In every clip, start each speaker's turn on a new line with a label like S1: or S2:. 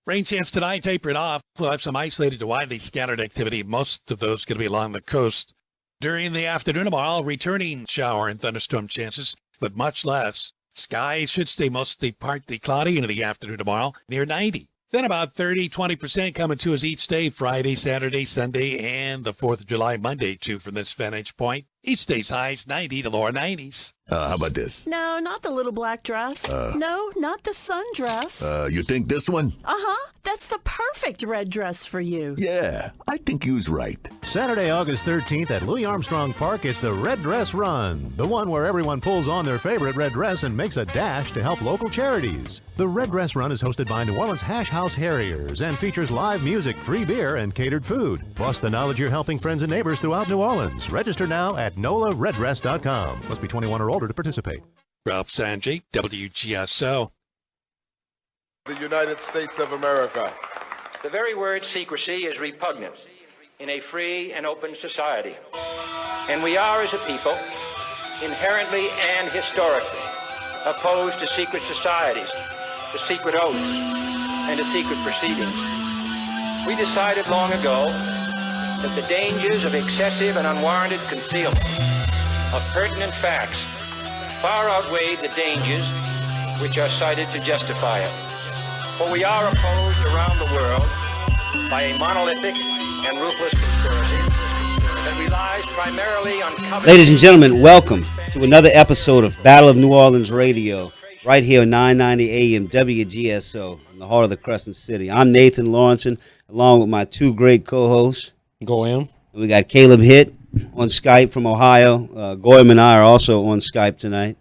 S1: Rain chance tonight, tapering off. We'll have some isolated to widely scattered activity. Most of those going to be along the coast. During the afternoon tomorrow, returning shower and thunderstorm chances, but much less. Skies should stay mostly partly cloudy into the afternoon tomorrow, near 90. Then about 30-20% coming to us each day, Friday, Saturday, Sunday, and the 4th of July, Monday, too, from this vantage point. Each day's highs 90 to lower 90s.
S2: How about this?
S3: No, not the little black dress. No, not the sundress.
S2: You think this one?
S3: Uh-huh. That's the perfect red dress for you.
S2: Yeah, I think you's right.
S4: Saturday, August 13th at Louis Armstrong Park, it's the Red Dress Run. The one where everyone pulls on their favorite red dress and makes a dash to help local charities. The Red Dress Run is hosted by New Orleans Hash House Harriers and features live music, free beer, and catered food. Plus the knowledge you're helping friends and neighbors throughout New Orleans. Register now at NolaRedDress.com. Must be 21 or older to participate.
S1: Ralph Sanji, WGSO.
S5: The United States of America.
S6: The very word secrecy is repugnant in a free and open society. And we are, as a people, inherently and historically opposed to secret societies, to secret oaths, and to secret proceedings. We decided long ago that the dangers of excessive and unwarranted concealment of pertinent facts far outweighed the dangers which are cited to justify it. For we are opposed around the world by a monolithic and ruthless conspiracy that relies primarily on cover.
S7: Ladies and gentlemen, welcome to another episode of Battle of New Orleans Radio, right here on 990 AM WGSO in the heart of the Crescent City. I'm Nathan Lawrenson, along with my two great co-hosts.
S8: Goyam.
S7: We got Caleb Hitt on Skype from Ohio. Goyam and I are also on Skype tonight.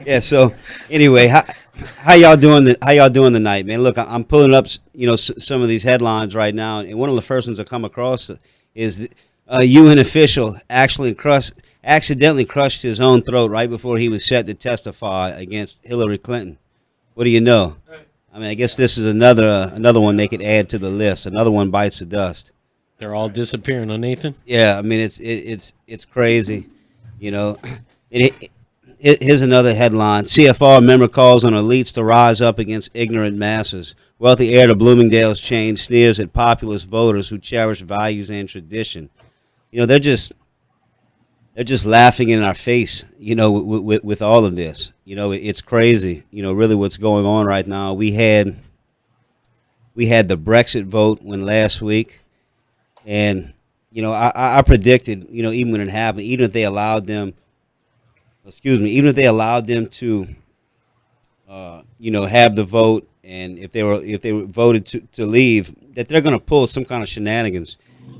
S7: Yeah. So anyway, how y'all doing? How y'all doing tonight, man? Look, I'm pulling up, some of these headlines right now, and one of the first ones I come across is a UN official accidentally crushed his own throat right before he was set to testify against Hillary Clinton. What do you know? I mean, I guess this is another one they could add to the list. Another one bites the dust.
S8: They're all disappearing, huh, Nathan?
S7: Yeah, I mean it's crazy, Here's another headline: CFR member calls on elites to rise up against ignorant masses. Wealthy heir to Bloomingdale's chain sneers at populist voters who cherish values and tradition. They're just laughing in our face, with all of this. It's crazy, really what's going on right now. We had the Brexit vote last week, and, I predicted, even when it happened, even if they allowed them to, have the vote, and if they were voted to leave, that they're going to pull some kind of shenanigans.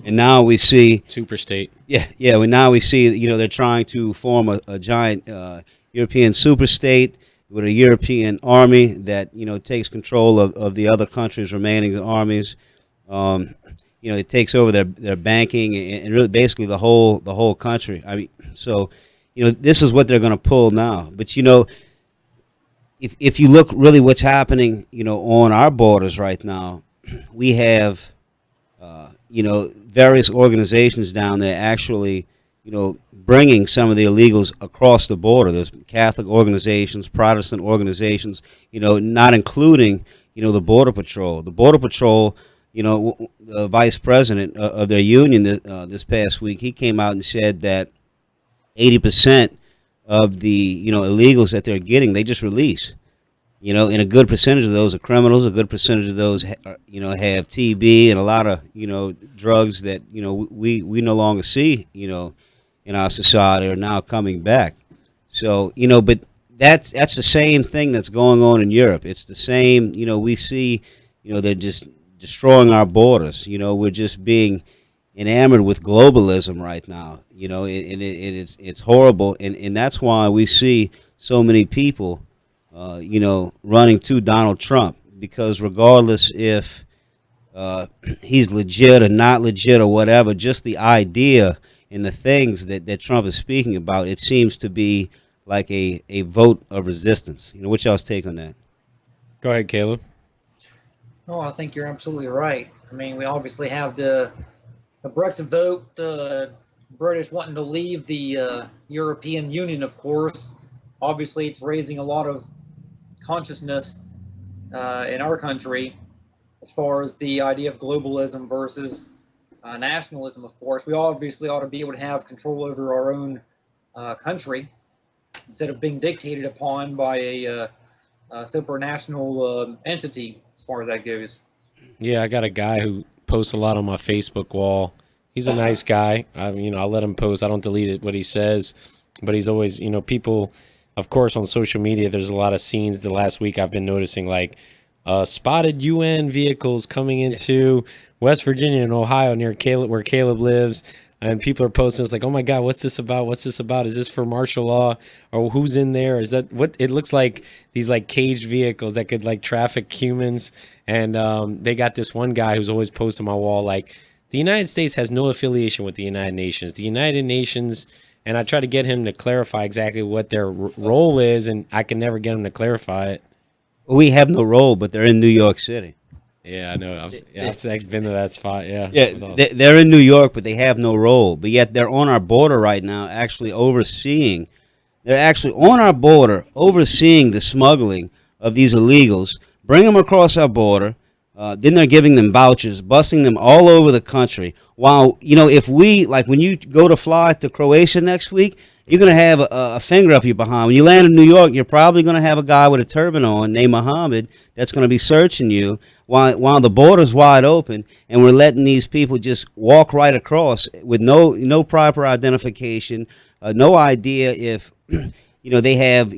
S7: And now we see
S8: super state.
S7: Yeah. Now we see, they're trying to form a giant European super state with a European army that, takes control of the other countries' remaining armies. It takes over their banking and really basically the whole country. I mean, so, this is what they're going to pull now. But, if you look really what's happening, on our borders right now, we have, various organizations down there actually, bringing some of the illegals across the border. There's Catholic organizations, Protestant organizations, not including, the Border Patrol. The Border Patrol, the vice president of their union this past week, he came out and said that 80% of the, illegals that they're getting, they just release. And a good percentage of those are criminals. A good percentage of those, have TB and a lot of, drugs that, we no longer see, in our society are now coming back. So, but that's the same thing that's going on in Europe. It's the same, we see, they're just destroying our borders. We're just being enamored with globalism right now, and it's horrible. And that's why we see so many people, running to Donald Trump, because regardless if he's legit or not legit or whatever, just the idea and the things that Trump is speaking about, it seems to be like a vote of resistance. What's y'all's take on that?
S8: Go ahead, Caleb.
S9: Oh, I think you're absolutely right. I mean, we obviously have the Brexit vote, British wanting to leave the European Union, of course. Obviously, it's raising a lot of consciousness in our country as far as the idea of globalism versus nationalism. Of course, we obviously ought to be able to have control over our own country instead of being dictated upon by a supranational entity as far as that goes.
S8: Yeah, I got a guy who posts a lot on my Facebook wall. He's a nice guy. I'll let him post. I don't delete it, what he says, but he's always, people, of course, on social media, there's a lot of scenes the last week I've been noticing, like spotted UN vehicles coming into West Virginia and Ohio near Caleb, where Caleb lives. And people are posting, it's like, oh my God, what's this about? What's this about? Is this for martial law? Or who's in there? Is that what it looks like? These like caged vehicles that could like traffic humans. And they got this one guy who's always posting on my wall, like, the United States has no affiliation with the United Nations. The United Nations, and I try to get him to clarify exactly what their role is, and I can never get him to clarify it.
S7: We have no role, but they're in New York City.
S8: Yeah, I know. I've actually been to that spot. Yeah.
S7: Yeah, they're in New York, but they have no role. But yet they're on our border right now, actually overseeing. They're actually on our border, overseeing the smuggling of these illegals. Bring them across our border. Then they're giving them vouchers, busing them all over the country. While, if we, like when you go to fly to Croatia next week, you're going to have a finger up your behind. When you land in New York, you're probably going to have a guy with a turban on named Muhammad that's going to be searching you while the border's wide open, and we're letting these people just walk right across with no proper identification, no idea if they have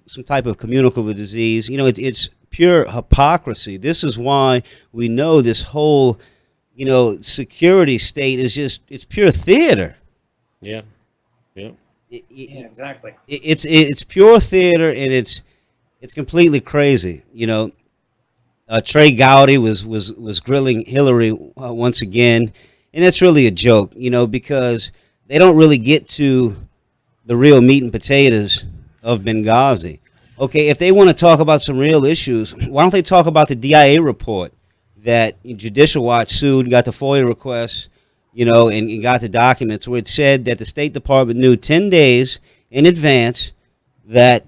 S7: some type of communicable disease. It's pure hypocrisy. This is why we know this whole security state is it's pure theater.
S8: Yeah. Yeah.
S9: Yeah, exactly.
S7: It's pure theater, and it's completely crazy. Trey Gowdy was grilling Hillary once again, and that's really a joke. Because they don't really get to the real meat and potatoes of Benghazi. Okay, if they want to talk about some real issues, why don't they talk about the DIA report that Judicial Watch sued and got the FOIA requests, and got the documents where it said that the State Department knew 10 days in advance that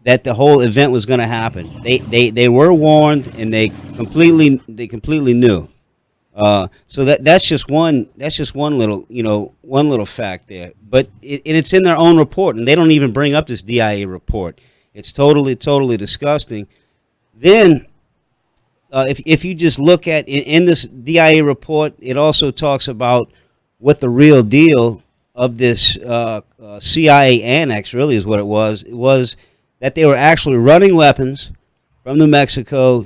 S7: that the whole event was going to happen. They were warned, and they completely knew. So that's just one little fact there. But it's in their own report, and they don't even bring up this DIA report. It's totally disgusting. Then, if you just look at in this DIA report, it also talks about what the real deal of this CIA annex really is. What it was. It was that they were actually running weapons from New Mexico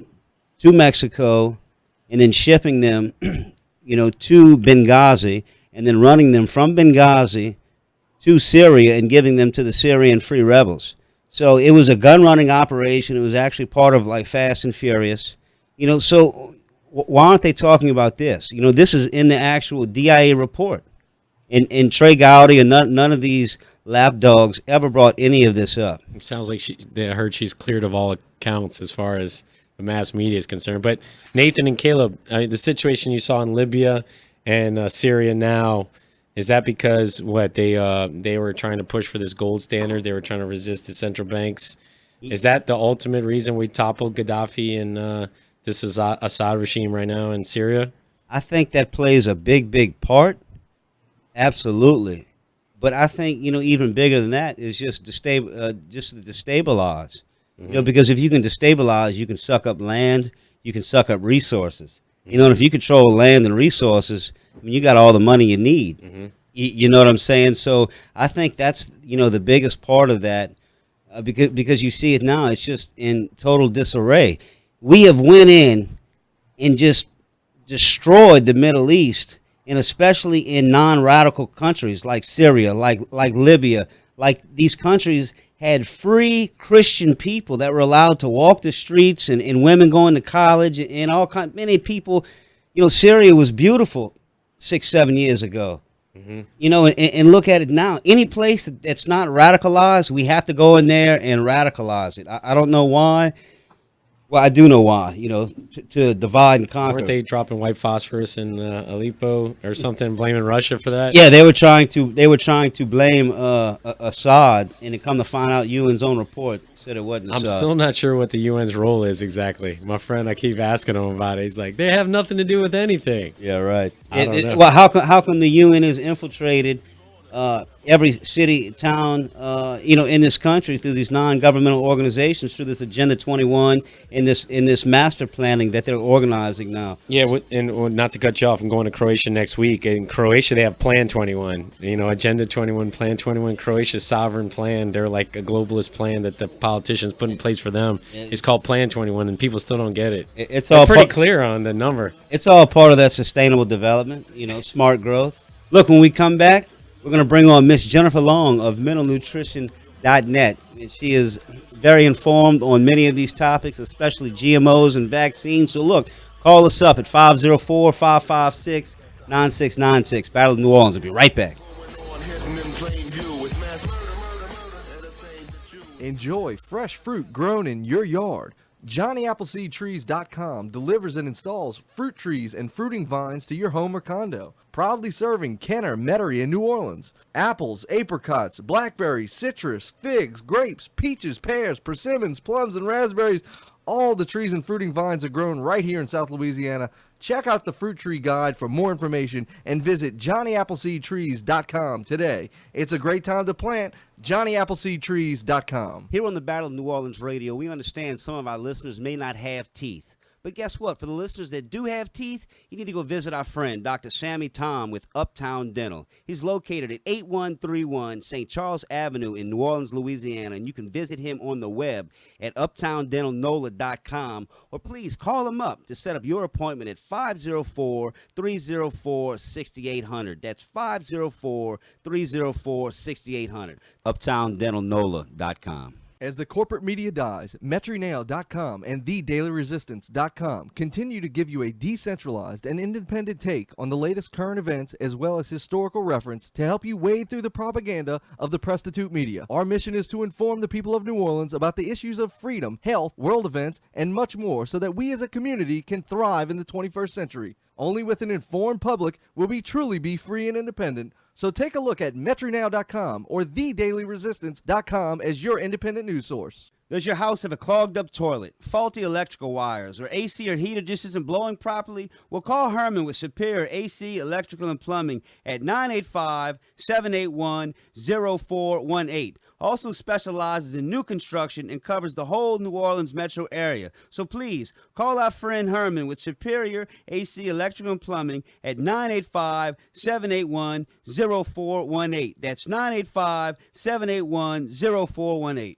S7: to Mexico, and then shipping them, to Benghazi, and then running them from Benghazi to Syria and giving them to the Syrian Free Rebels. So it was a gun-running operation. It was actually part of like Fast and Furious. So why aren't they talking about this? This is in the actual DIA report. And Trey Gowdy and none of these lapdogs ever brought any of this up.
S8: It sounds like I heard she's cleared of all accounts as far as the mass media is concerned. But Nathan and Caleb, the situation you saw in Libya and Syria now, is that because they were trying to push for this gold standard? They were trying to resist the central banks. Is that the ultimate reason we toppled Gaddafi and this is Assad regime right now in Syria?
S7: I think that plays a big part. Absolutely. But I think, even bigger than that is just to destabilize.
S8: Mm-hmm.
S7: Because if you can destabilize, you can suck up land, you can suck up resources. And if you control land and resources, you got all the money you need.
S8: Mm-hmm.
S7: You know what I'm saying? So I think that's, the biggest part of that, because you see it now, it's just in total disarray. We have went in and just destroyed the Middle East, and especially in non-radical countries like Syria, like Libya, like these countries had free Christian people that were allowed to walk the streets, and women going to college, and many people. Syria was beautiful 6-7 years ago. Mm-hmm. And look at it now. Any place that's not radicalized, we have to go in there and radicalize it. I don't know why. Well, I do know why. You know, to divide and conquer.
S8: Weren't they dropping white phosphorus in Aleppo or something, blaming Russia for that?
S7: Yeah, they were trying to blame Assad, and to come to find out, UN's own report said it wasn't
S8: I'm
S7: Assad.
S8: still not sure what the UN's role is exactly. My friend, I keep asking him about it. He's like, they have nothing to do with anything.
S7: Yeah, right.
S8: I don't know.
S7: Well, how come the UN is infiltrated every city, town, in this country through these non-governmental organizations, through this Agenda 21, in this master planning that they're organizing now.
S8: Yeah, and not to cut you off, I'm going to Croatia next week. In Croatia, they have Plan 21. Agenda 21, Plan 21, Croatia's sovereign plan. They're like a globalist plan that the politicians put in place for them. It's called Plan 21, and people still don't get it.
S7: It's
S8: They're
S7: all
S8: pretty clear on the number.
S7: It's all part of that sustainable development, smart growth. Look, when we come back, we're going to bring on Miss Jennifer Long of mentalnutrition.net. And she is very informed on many of these topics, especially GMOs and vaccines. So look, call us up at 504-556-9696. Battle of New Orleans. We'll be right back.
S10: Enjoy fresh fruit grown in your yard. JohnnyAppleseedTrees.com delivers and installs fruit trees and fruiting vines to your home or condo. Proudly serving Kenner, Metairie, and New Orleans. Apples, apricots, blackberries, citrus, figs, grapes, peaches, pears, persimmons, plums, and raspberries. All the trees and fruiting vines are grown right here in South Louisiana. Check out the Fruit Tree Guide for more information and visit JohnnyAppleseedTrees.com today. It's a great time to plant. JohnnyAppleseedTrees.com.
S7: Here on the Battle of New Orleans Radio, we understand some of our listeners may not have teeth. But guess what? For the listeners that do have teeth, you need to go visit our friend, Dr. Sammy Tom with Uptown Dental. He's located at 8131 St. Charles Avenue in New Orleans, Louisiana, and you can visit him on the web at uptowndentalnola.com, or please call him up to set up your appointment at 504-304-6800. That's 504-304-6800. uptowndentalnola.com.
S10: As the corporate media dies, MetroNow.com and TheDailyResistance.com continue to give you a decentralized and independent take on the latest current events as well as historical reference to help you wade through the propaganda of the prostitute media. Our mission is to inform the people of New Orleans about the issues of freedom, health, world events, and much more so that we as a community can thrive in the 21st century. Only with an informed public will we truly be free and independent. So take a look at MetroNow.com or TheDailyResistance.com as your independent news source.
S7: Does your house have a clogged up toilet, faulty electrical wires, or AC or heater just isn't blowing properly? Well, call Herman with Superior AC, Electrical, and Plumbing at 985-781-0418. Also specializes in new construction and covers the whole New Orleans metro area. So please, call our friend Herman with Superior AC, Electrical, and Plumbing at 985-781-0418. That's 985-781-0418.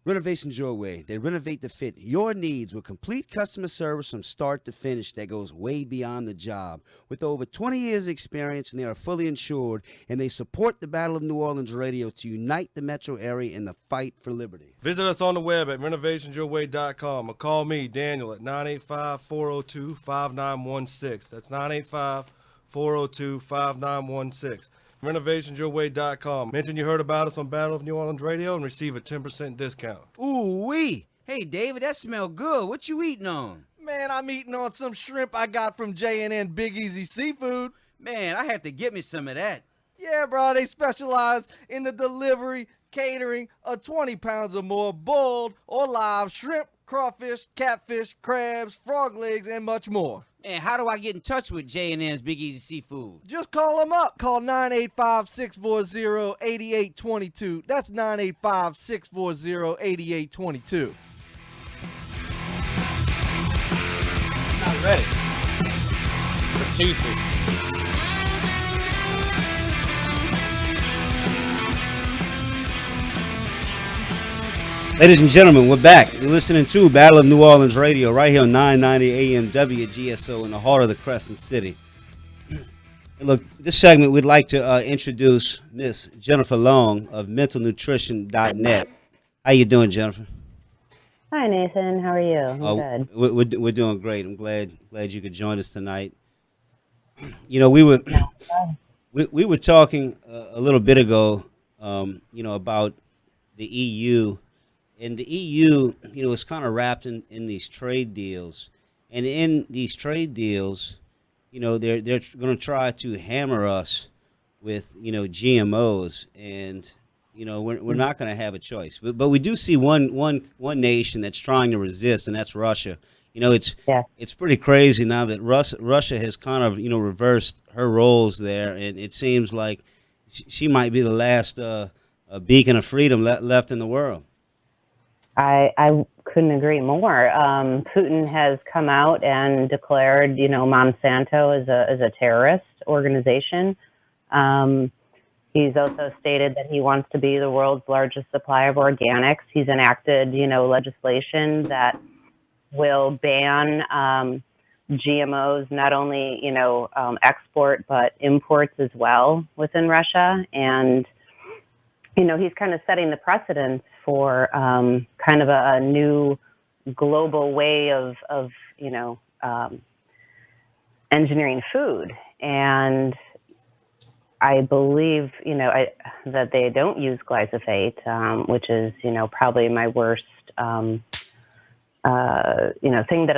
S7: Renovations your way. They renovate to fit your needs with complete customer service from start to finish that goes way beyond the job. With over 20 years experience, and they are fully insured, and they support the Battle of New Orleans Radio to unite the metro area in the fight for liberty.
S11: Visit us on the web at renovationsyourway.com or call me, Daniel, at 985-402-5916. That's 985-402-5916. renovationsyourway.com. Mention you heard about us on Battle of New Orleans Radio and receive a 10% discount.
S7: Ooh-wee. Hey, David, that smell good. What you eating on?
S10: Man, I'm eating on some shrimp I got from J&N Big Easy Seafood.
S7: Man, I have to get me some of that.
S10: Yeah, bro, they specialize in the delivery, catering of 20 pounds or more boiled or live shrimp, crawfish, catfish, crabs, frog legs, and much more.
S7: Man, how do I get in touch with J&N's Big Easy Seafood?
S10: Just call them up. Call 985-640-8822. That's 985-640-8822.
S8: Not ready. Producers.
S7: Ladies and gentlemen, we're back. You're listening to Battle of New Orleans Radio right here on 990 AM WGSO in the heart of the Crescent City. And look, this segment we'd like to introduce Miss Jennifer Long of mentalnutrition.net. How you doing, Jennifer?
S12: Hi, Nathan. How are you? I'm
S7: good. We're doing great. I'm glad you could join us tonight. You know, we were talking a little bit ago, about the EU And the EU, is kind of wrapped in these trade deals. And in these trade deals, they're going to try to hammer us with, GMOs. And, we're not going to have a choice. But we do see one nation that's trying to resist, and that's Russia. It's pretty crazy now that Russia has kind of, reversed her roles there. And it seems like she might be the last beacon of freedom left in the world.
S12: I couldn't agree more. Putin has come out and declared, Monsanto as a terrorist organization. He's also stated that he wants to be the world's largest supplier of organics. He's enacted, legislation that will ban GMOs, not only, export, but imports as well within Russia. And, he's kind of setting the precedence for kind of a new global way of engineering food. And I believe, that they don't use glyphosate, which is, probably my worst, thing that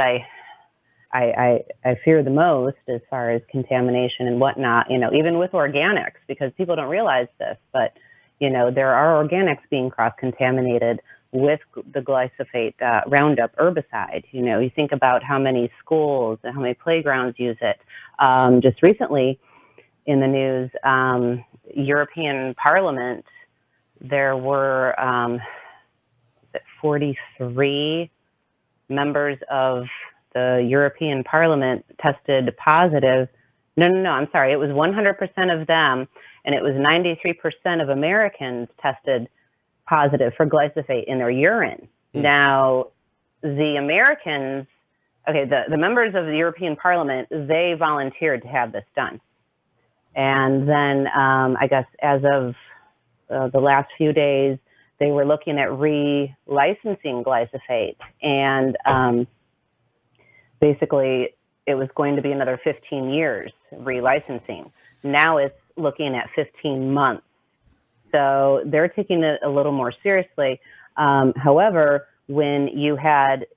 S12: I fear the most as far as contamination and whatnot, even with organics, because people don't realize this, but, there are organics being cross-contaminated with the glyphosate Roundup herbicide. You think about how many schools and how many playgrounds use it. Just recently, in the news, European Parliament, there were 43 members of the European Parliament tested positive. No, I'm sorry. It was 100% of them, and it was 93% of Americans tested positive for glyphosate in their urine. Now, the Americans, the members of the European Parliament, they volunteered to have this done. And then I guess as of the last few days, they were looking at relicensing glyphosate. And basically, it was going to be another 15 years relicensing. Now it's looking at 15 months. So they're taking it a little more seriously. However, when you had,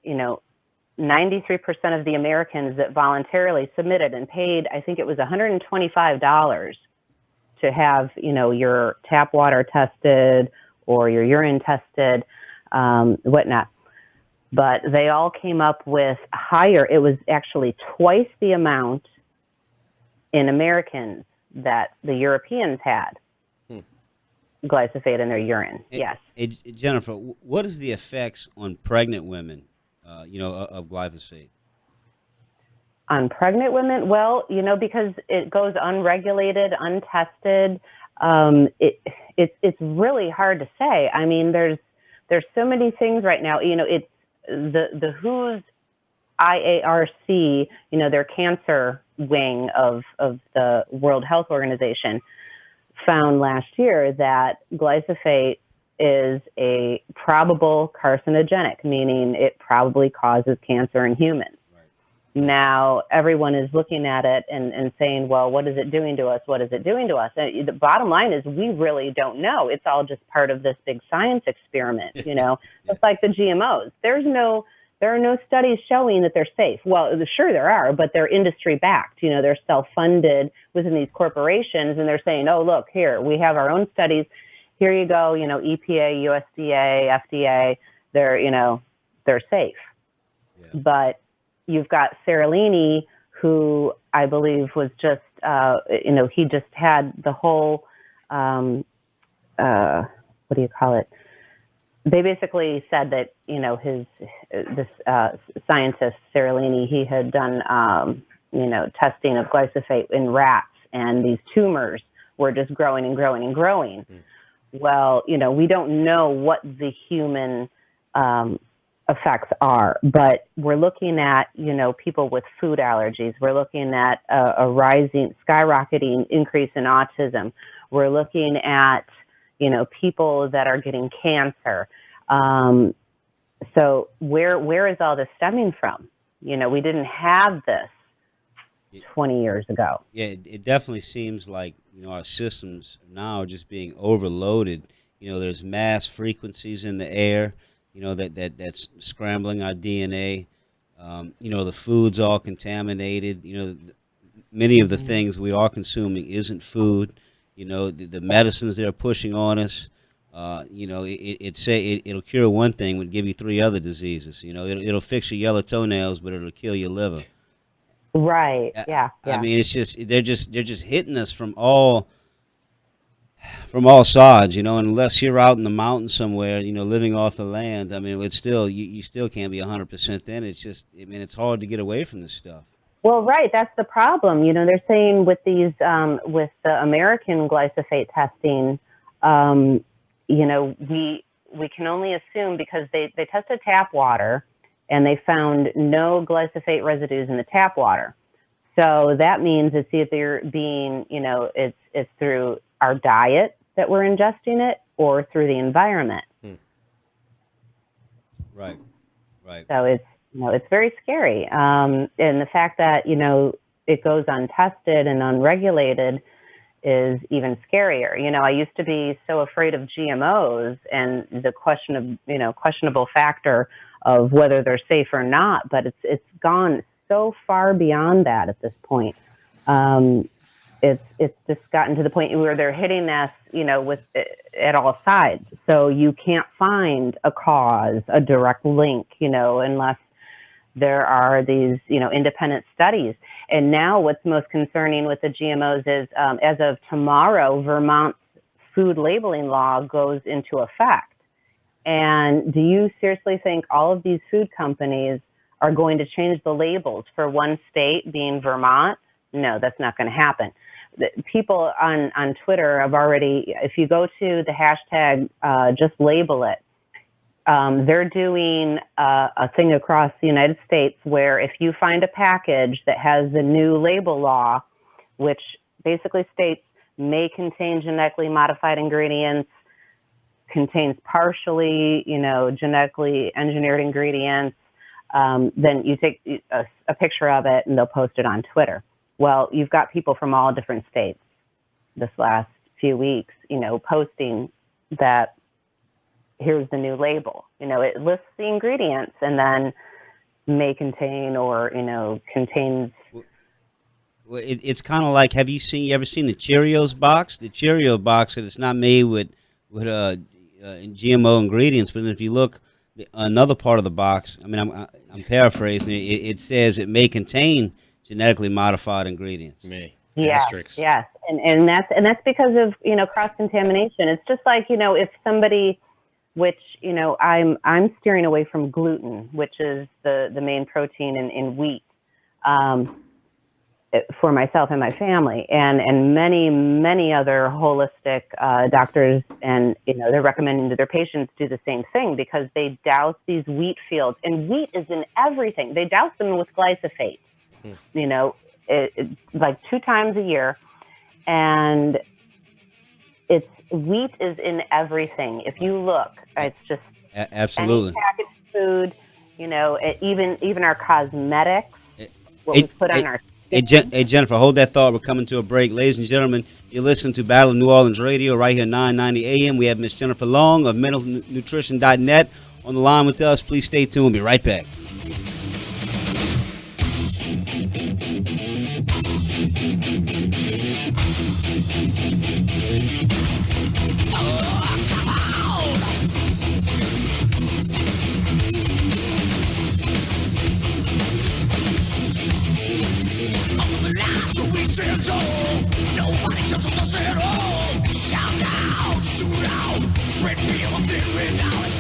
S12: 93% of the Americans that voluntarily submitted and paid, I think it was $125 to have, your tap water tested or your urine tested, whatnot. But they all came up with higher. It was actually twice the amount in Americans that the Europeans had glyphosate in their urine. Yes.
S7: Jennifer, what is the effects on pregnant women, of glyphosate?
S12: On pregnant women? Well, because it goes unregulated, untested, it's really hard to say. I mean, there's so many things right now. It's the WHO's IARC, their cancer wing of the World Health Organization, found last year that glyphosate is a probable carcinogenic, meaning it probably causes cancer in humans. Right. Now, everyone is looking at it and saying, well, what is it doing to us? What is it doing to us? And the bottom line is we really don't know. It's all just part of this big science experiment, It's like the GMOs. There are no studies showing that they're safe. Well, sure there are, but they're industry backed. They're self-funded within these corporations, and they're saying, oh, look, here, we have our own studies. Here you go, EPA, USDA, FDA, they're safe. Yeah. But you've got Seralini, who I believe was just, he just had the whole, what do you call it? They basically said that, this scientist, Seralini, he had done, testing of glyphosate in rats, and these tumors were just growing and growing and growing. Well, we don't know what the human effects are, but we're looking at, people with food allergies. We're looking at a skyrocketing increase in autism. We're looking at, people that are getting cancer. So where is all this stemming from? We didn't have this 20 years ago.
S7: Yeah, it definitely seems like, our systems now are just being overloaded. There's mass frequencies in the air. that's scrambling our DNA. The food's all contaminated. Many of the things we are consuming isn't food. The medicines they're pushing on us. It'll cure one thing, would give you 3 other diseases. It'll fix your yellow toenails, but it'll kill your liver.
S12: Right. Yeah.
S7: I mean, it's just they're just hitting us from all sides. And unless you're out in the mountains somewhere, living off the land, I mean, it's still you still can't be 100% in. It's just, I mean, it's hard to get away from this stuff.
S12: Well, right. That's the problem. They're saying with these, with the American glyphosate testing, we can only assume because they tested tap water and they found no glyphosate residues in the tap water. So that means it's either being, it's through our diet that we're ingesting it or through the environment.
S7: Right.
S12: So it's very scary. And the fact that, it goes untested and unregulated is even scarier. I used to be so afraid of GMOs and the questionable factor of whether they're safe or not, but it's gone so far beyond that at this point. It's just gotten to the point where they're hitting us, at all sides. So you can't find a cause, a direct link, unless there are these, independent studies. And now what's most concerning with the GMOs is, as of tomorrow, Vermont's food labeling law goes into effect. And do you seriously think all of these food companies are going to change the labels for one state, being Vermont? No, that's not going to happen. People on Twitter have already, if you go to the hashtag, just label it, they're doing a thing across the United States where if you find a package that has the new label law, which basically states may contain genetically modified ingredients, contains partially, genetically engineered ingredients, then you take a picture of it and they'll post it on Twitter. Well, you've got people from all different states this last few weeks, posting that here's the new label. It lists the ingredients and then may contain or, contains.
S7: Well, it's kind of like, you ever seen the Cheerios box? The Cheerio box, that it's not made with GMO ingredients, but if you look another part of the box, I mean, I'm paraphrasing it says it may contain genetically modified ingredients.
S12: Yes, and that's because of cross contamination. It's just like if somebody, which I'm steering away from gluten, which is the main protein in wheat, for myself and my family, and many other holistic doctors, and they're recommending to their patients do the same thing because they douse these wheat fields, and wheat is in everything. They douse them with glyphosate. Like 2 times a year, and wheat is in everything. If you look, it's just
S7: absolutely
S12: any packaged food. Even our cosmetics, what we put on our skin.
S7: Hey, Jennifer, hold that thought. We're coming to a break, ladies and gentlemen. You're listening to Battle of New Orleans Radio right here, 990 AM. We have Miss Jennifer Long of MentalNutrition.net on the line with us. Please stay tuned. We'll be right back.
S13: Nobody touches us at all. Shout out, shoot out, spread fear of the knowledge.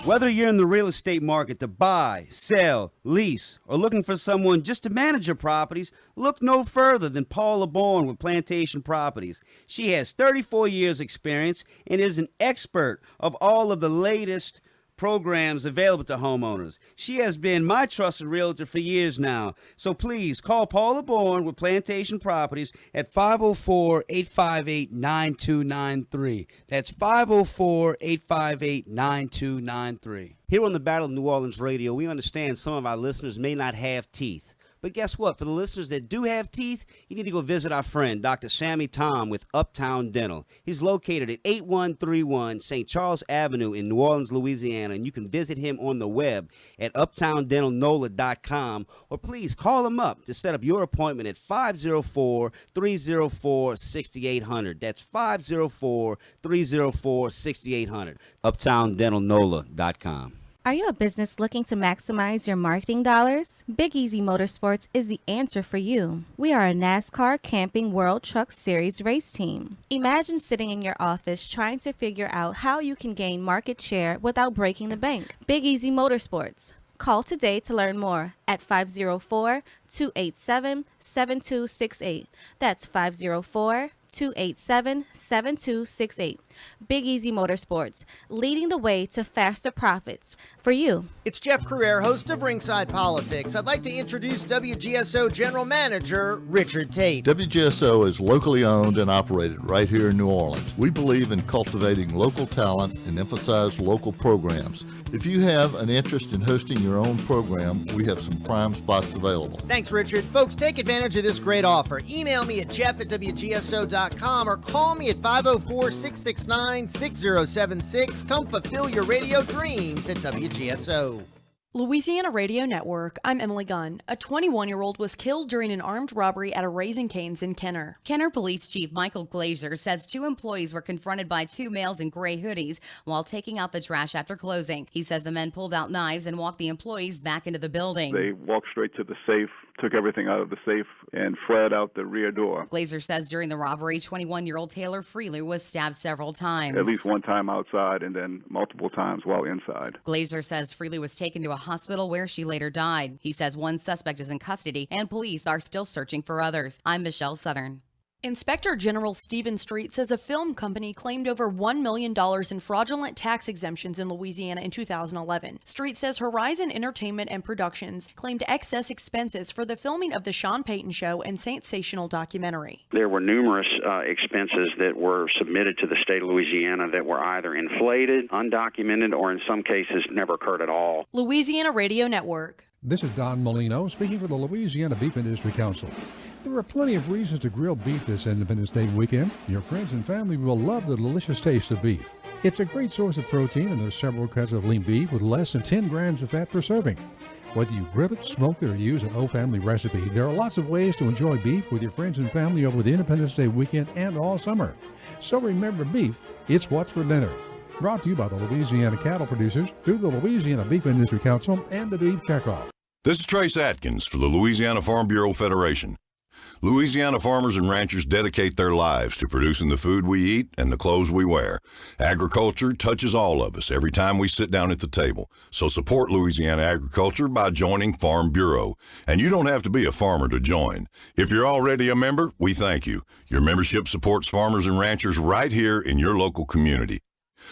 S7: Whether you're in the real estate market to buy, sell, lease, or looking for someone just to manage your properties, look no further than Paula Bourne with Plantation Properties. She has 34 years experience and is an expert of all of the latest programs available to homeowners. She has been my trusted realtor for years now. So please call Paula Bourne with Plantation Properties at 504-858-9293. That's 504-858-9293. Here on the Battle of New Orleans Radio, we understand some of our listeners may not have teeth. But guess what? For the listeners that do have teeth, you need to go visit our friend, Dr. Sammy Tom with Uptown Dental. He's located at 8131 St. Charles Avenue in New Orleans, Louisiana, and you can visit him on the web at uptowndentalnola.com, or please call him up to set up your appointment at 504-304-6800. That's 504-304-6800. uptowndentalnola.com.
S14: Are you a business looking to maximize your marketing dollars? Big Easy Motorsports is the answer for you. We are a NASCAR Camping World Truck Series race team. Imagine sitting in your office trying to figure out how you can gain market share without breaking the bank. Big Easy Motorsports. Call today to learn more at 504-287-7268. That's 504-287-7268. Big Easy Motorsports, leading the way to faster profits for you.
S15: It's Jeff Crouere, host of Ringside Politics. I'd like to introduce WGSO General Manager Richard Tate.
S16: WGSO is locally owned and operated right here in New Orleans. We believe in cultivating local talent and emphasize local programs. If you have an interest in hosting your own program, we have some prime spots available.
S15: Thanks, Richard. Folks, take advantage of this great offer. Email me at jeff@wgso.com or call me at 504-669-6076. Come fulfill your radio dreams at WGSO.
S17: Louisiana Radio Network, I'm Emily Gunn. A 21-year-old was killed during an armed robbery at a Raising Cane's in Kenner.
S18: Kenner Police Chief Michael Glazer says 2 employees were confronted by 2 males in gray hoodies while taking out the trash after closing. He says the men pulled out knives and walked the employees back into the building.
S19: They walked straight to the safe, took everything out of the safe, and fled out the rear door.
S18: Glazer says during the robbery, 21-year-old Taylor Freely was stabbed several times.
S19: At least one time outside and then multiple times while inside.
S18: Glazer says Freely was taken to a hospital where she later died. He says 1 suspect is in custody and police are still searching for others. I'm Michelle Southern.
S17: Inspector General Stephen Street says a film company claimed over $1 million in fraudulent tax exemptions in Louisiana in 2011. Street says Horizon Entertainment and Productions claimed excess expenses for the filming of the Sean Payton Show and Sensational documentary.
S20: There were numerous expenses that were submitted to the state of Louisiana that were either inflated, undocumented, or in some cases never occurred at all.
S17: Louisiana Radio Network.
S21: This is Don Molino speaking for the Louisiana Beef Industry Council. There are plenty of reasons to grill beef this Independence Day weekend. Your friends and family will love the delicious taste of beef. It's a great source of protein, and there's several cuts of lean beef with less than 10 grams of fat per serving. Whether you grill it, smoke it, or use an old family recipe, there are lots of ways to enjoy beef with your friends and family over the Independence Day weekend and all summer. So remember beef, it's what's for dinner. Brought to you by the Louisiana Cattle Producers through the Louisiana Beef Industry Council and the Beef Checkoff.
S22: This is Trace Atkins for the Louisiana Farm Bureau Federation. Louisiana farmers and ranchers dedicate their lives to producing the food we eat and the clothes we wear. Agriculture touches all of us every time we sit down at the table. So support Louisiana agriculture by joining Farm Bureau. And you don't have to be a farmer to join. If you're already a member, we thank you. Your membership supports farmers and ranchers right here in your local community.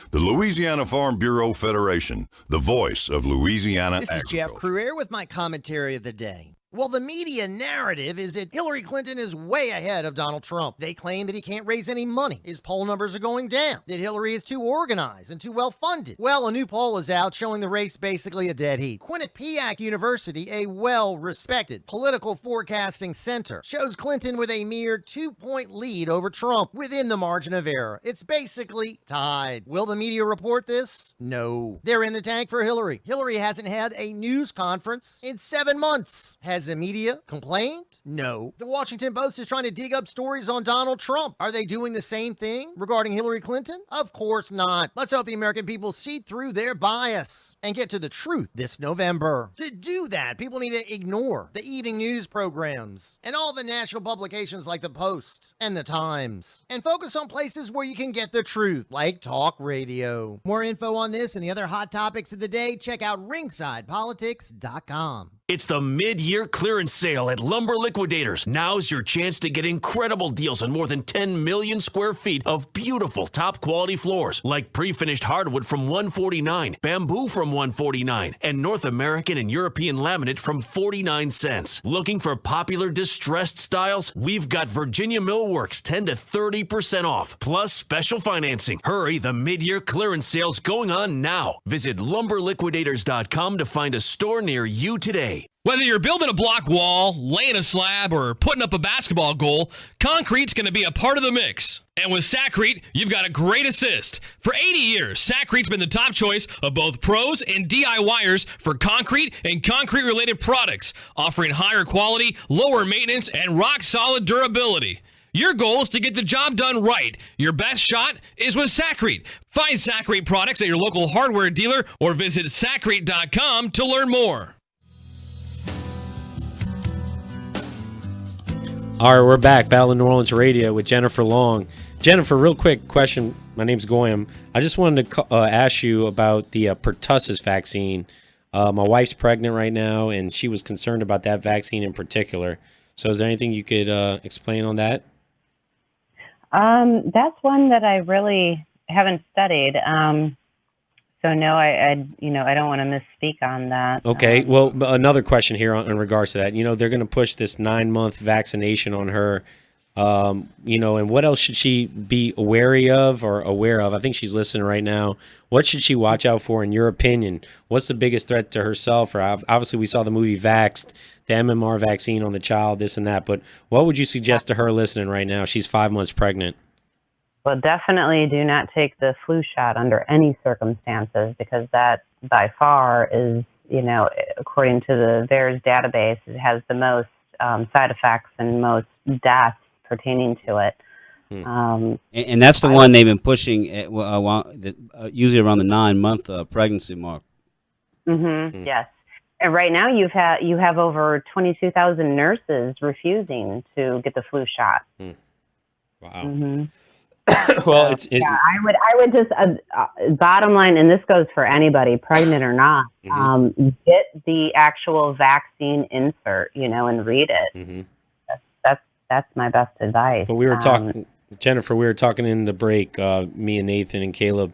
S22: The Louisiana Farm Bureau Federation, the voice of Louisiana
S15: This is Jeff Crouere with my commentary of the day. Well, the media narrative is that Hillary Clinton is way ahead of Donald Trump. They claim that he can't raise any money. His poll numbers are going down. That Hillary is too organized and too well-funded. Well, a new poll is out showing the race basically a dead heat. Quinnipiac University, a well-respected political forecasting center, shows Clinton with a mere 2-point lead over Trump within the margin of error. It's basically tied. Will the media report this? No. They're in the tank for Hillary. Hillary hasn't had a news conference in 7 months. Has the media complained? No. The Washington Post is trying to dig up stories on Donald Trump. Are they doing the same thing regarding Hillary Clinton? Of course not. Let's hope the American people see through their bias and get to the truth this November. To do that, people need to ignore the evening news programs and all the national publications like the Post and the Times and focus on places where you can get the truth, like talk radio. More info on this and the other hot topics of the day, check out ringsidepolitics.com.
S23: It's the mid-year clearance sale at Lumber Liquidators. Now's your chance to get incredible deals on more than 10 million square feet of beautiful top-quality floors, like pre-finished hardwood from $149, bamboo from $149, and North American and European laminate from 49 cents. Looking for popular distressed styles? We've got Virginia Millworks 10 to 30% off, plus special financing. Hurry, the mid-year clearance sale's going on now. Visit lumberliquidators.com to find a store near you today. quality. Whether you're building a block wall, laying a slab, or putting up a basketball goal, concrete's going to be a part of the mix. And with Sacrete, you've got a great assist. For 80 years, Sacrete's been the top choice of both pros and DIYers for concrete and concrete-related products, offering higher quality, lower maintenance, and rock-solid durability. Your goal is to get the job done right. Your best shot is with Sacrete. Find Sacrete products at your local hardware dealer or visit Sacrete.com to learn more.
S8: All right, we're back. Battle of New Orleans Radio with Jennifer Long. Jennifer, real quick question. My name's Goyam. I just wanted to ask you about the pertussis vaccine. My wife's pregnant right now, and she was concerned about that vaccine in particular. So is there anything you could explain on that?
S12: That's one that I really haven't studied. So no, I don't want to misspeak on that.
S8: Okay. Well, another question here in regards to that. They're going to push this 9-month vaccination on her. And what else should she be wary of or aware of? I think she's listening right now. What should she watch out for, in your opinion? What's the biggest threat to herself? Or obviously, we saw the movie Vaxxed, the MMR vaccine on the child, this and that. But what would you suggest to her listening right now? She's 5 months pregnant.
S12: Well, definitely do not take the flu shot under any circumstances, because that by far is, according to the VAERS database, it has the most side effects and most deaths pertaining to it.
S7: And that's the one they've been pushing usually around the 9-month pregnancy mark.
S12: Yes. And right now you have over 22,000 nurses refusing to get the flu shot.
S8: Wow. Well,
S12: I would just bottom line, and this goes for anybody, pregnant or not, get the actual vaccine insert, and read it. That's my best advice.
S8: But we were talking, Jennifer, we were talking in the break, me and Nathan and Caleb,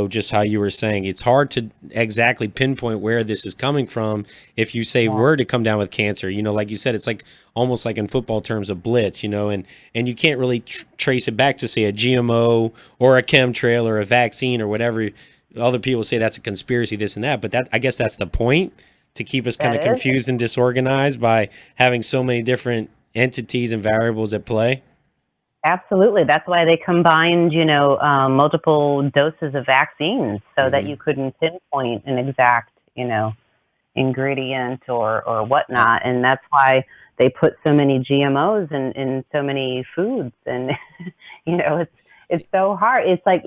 S8: just how you were saying it's hard to exactly pinpoint where this is coming from if you say were to come down with cancer. Like you said, it's like almost like in football terms a blitz, and you can't really trace it back to, say, a GMO or a chemtrail or a vaccine or whatever. Other people say that's a conspiracy, this and that, but I guess that's the point, to keep us kind of confused and disorganized by having so many different entities and variables at play.
S12: Absolutely. That's why they combined, multiple doses of vaccines so that you couldn't pinpoint an exact, ingredient or whatnot. And that's why they put so many GMOs in so many foods. And, it's so hard. It's like,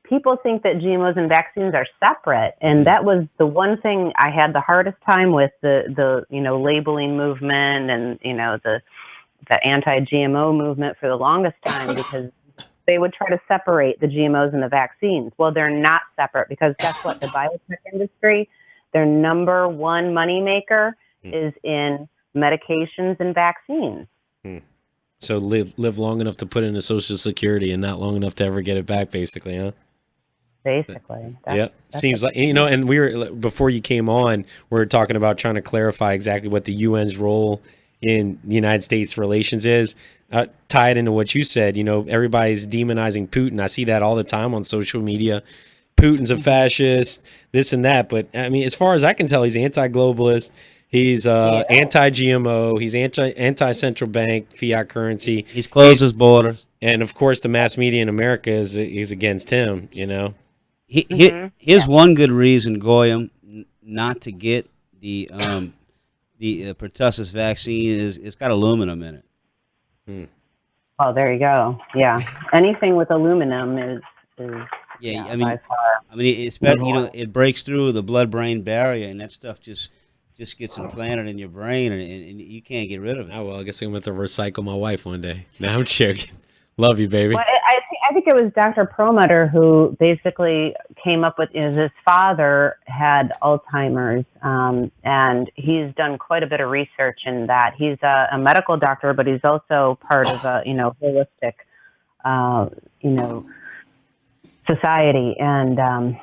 S12: people think that GMOs and vaccines are separate. And that was the one thing I had the hardest time with, the labeling movement and, the anti-GMO movement for the longest time, because they would try to separate the GMOs and the vaccines. Well, they're not separate, because guess what? The biotech industry, their number one moneymaker is in medications and vaccines.
S8: So live long enough to put in a Social Security and not long enough to ever get it back, basically, huh?
S12: Basically.
S8: Seems like, and we were, before you came on, we were talking about trying to clarify exactly what the UN's role in the United States relations is. Tie it into what you said, everybody's demonizing Putin. I see that all the time on social media. Putin's a fascist, this and that. But I mean, as far as I can tell, he's anti-globalist. He's anti-GMO. He's anti-central bank, fiat currency.
S7: He's closed his border.
S8: And of course, the mass media in America is against him,
S7: Here's one good reason, Goyam, not to get the pertussis vaccine is it's got aluminum in it.
S12: Oh, there you go. Yeah, anything with aluminum is
S7: I mean, it's it breaks through the blood-brain barrier, and that stuff just gets implanted in your brain, and you can't get rid of it.
S8: Oh well, I guess I'm going to recycle my wife one day. No, I'm joking. Love you, baby.
S12: Well, I think it was Dr. Perlmutter who basically came up with, his father had Alzheimer's, and he's done quite a bit of research in that. He's a medical doctor, but he's also part of a, holistic, society. And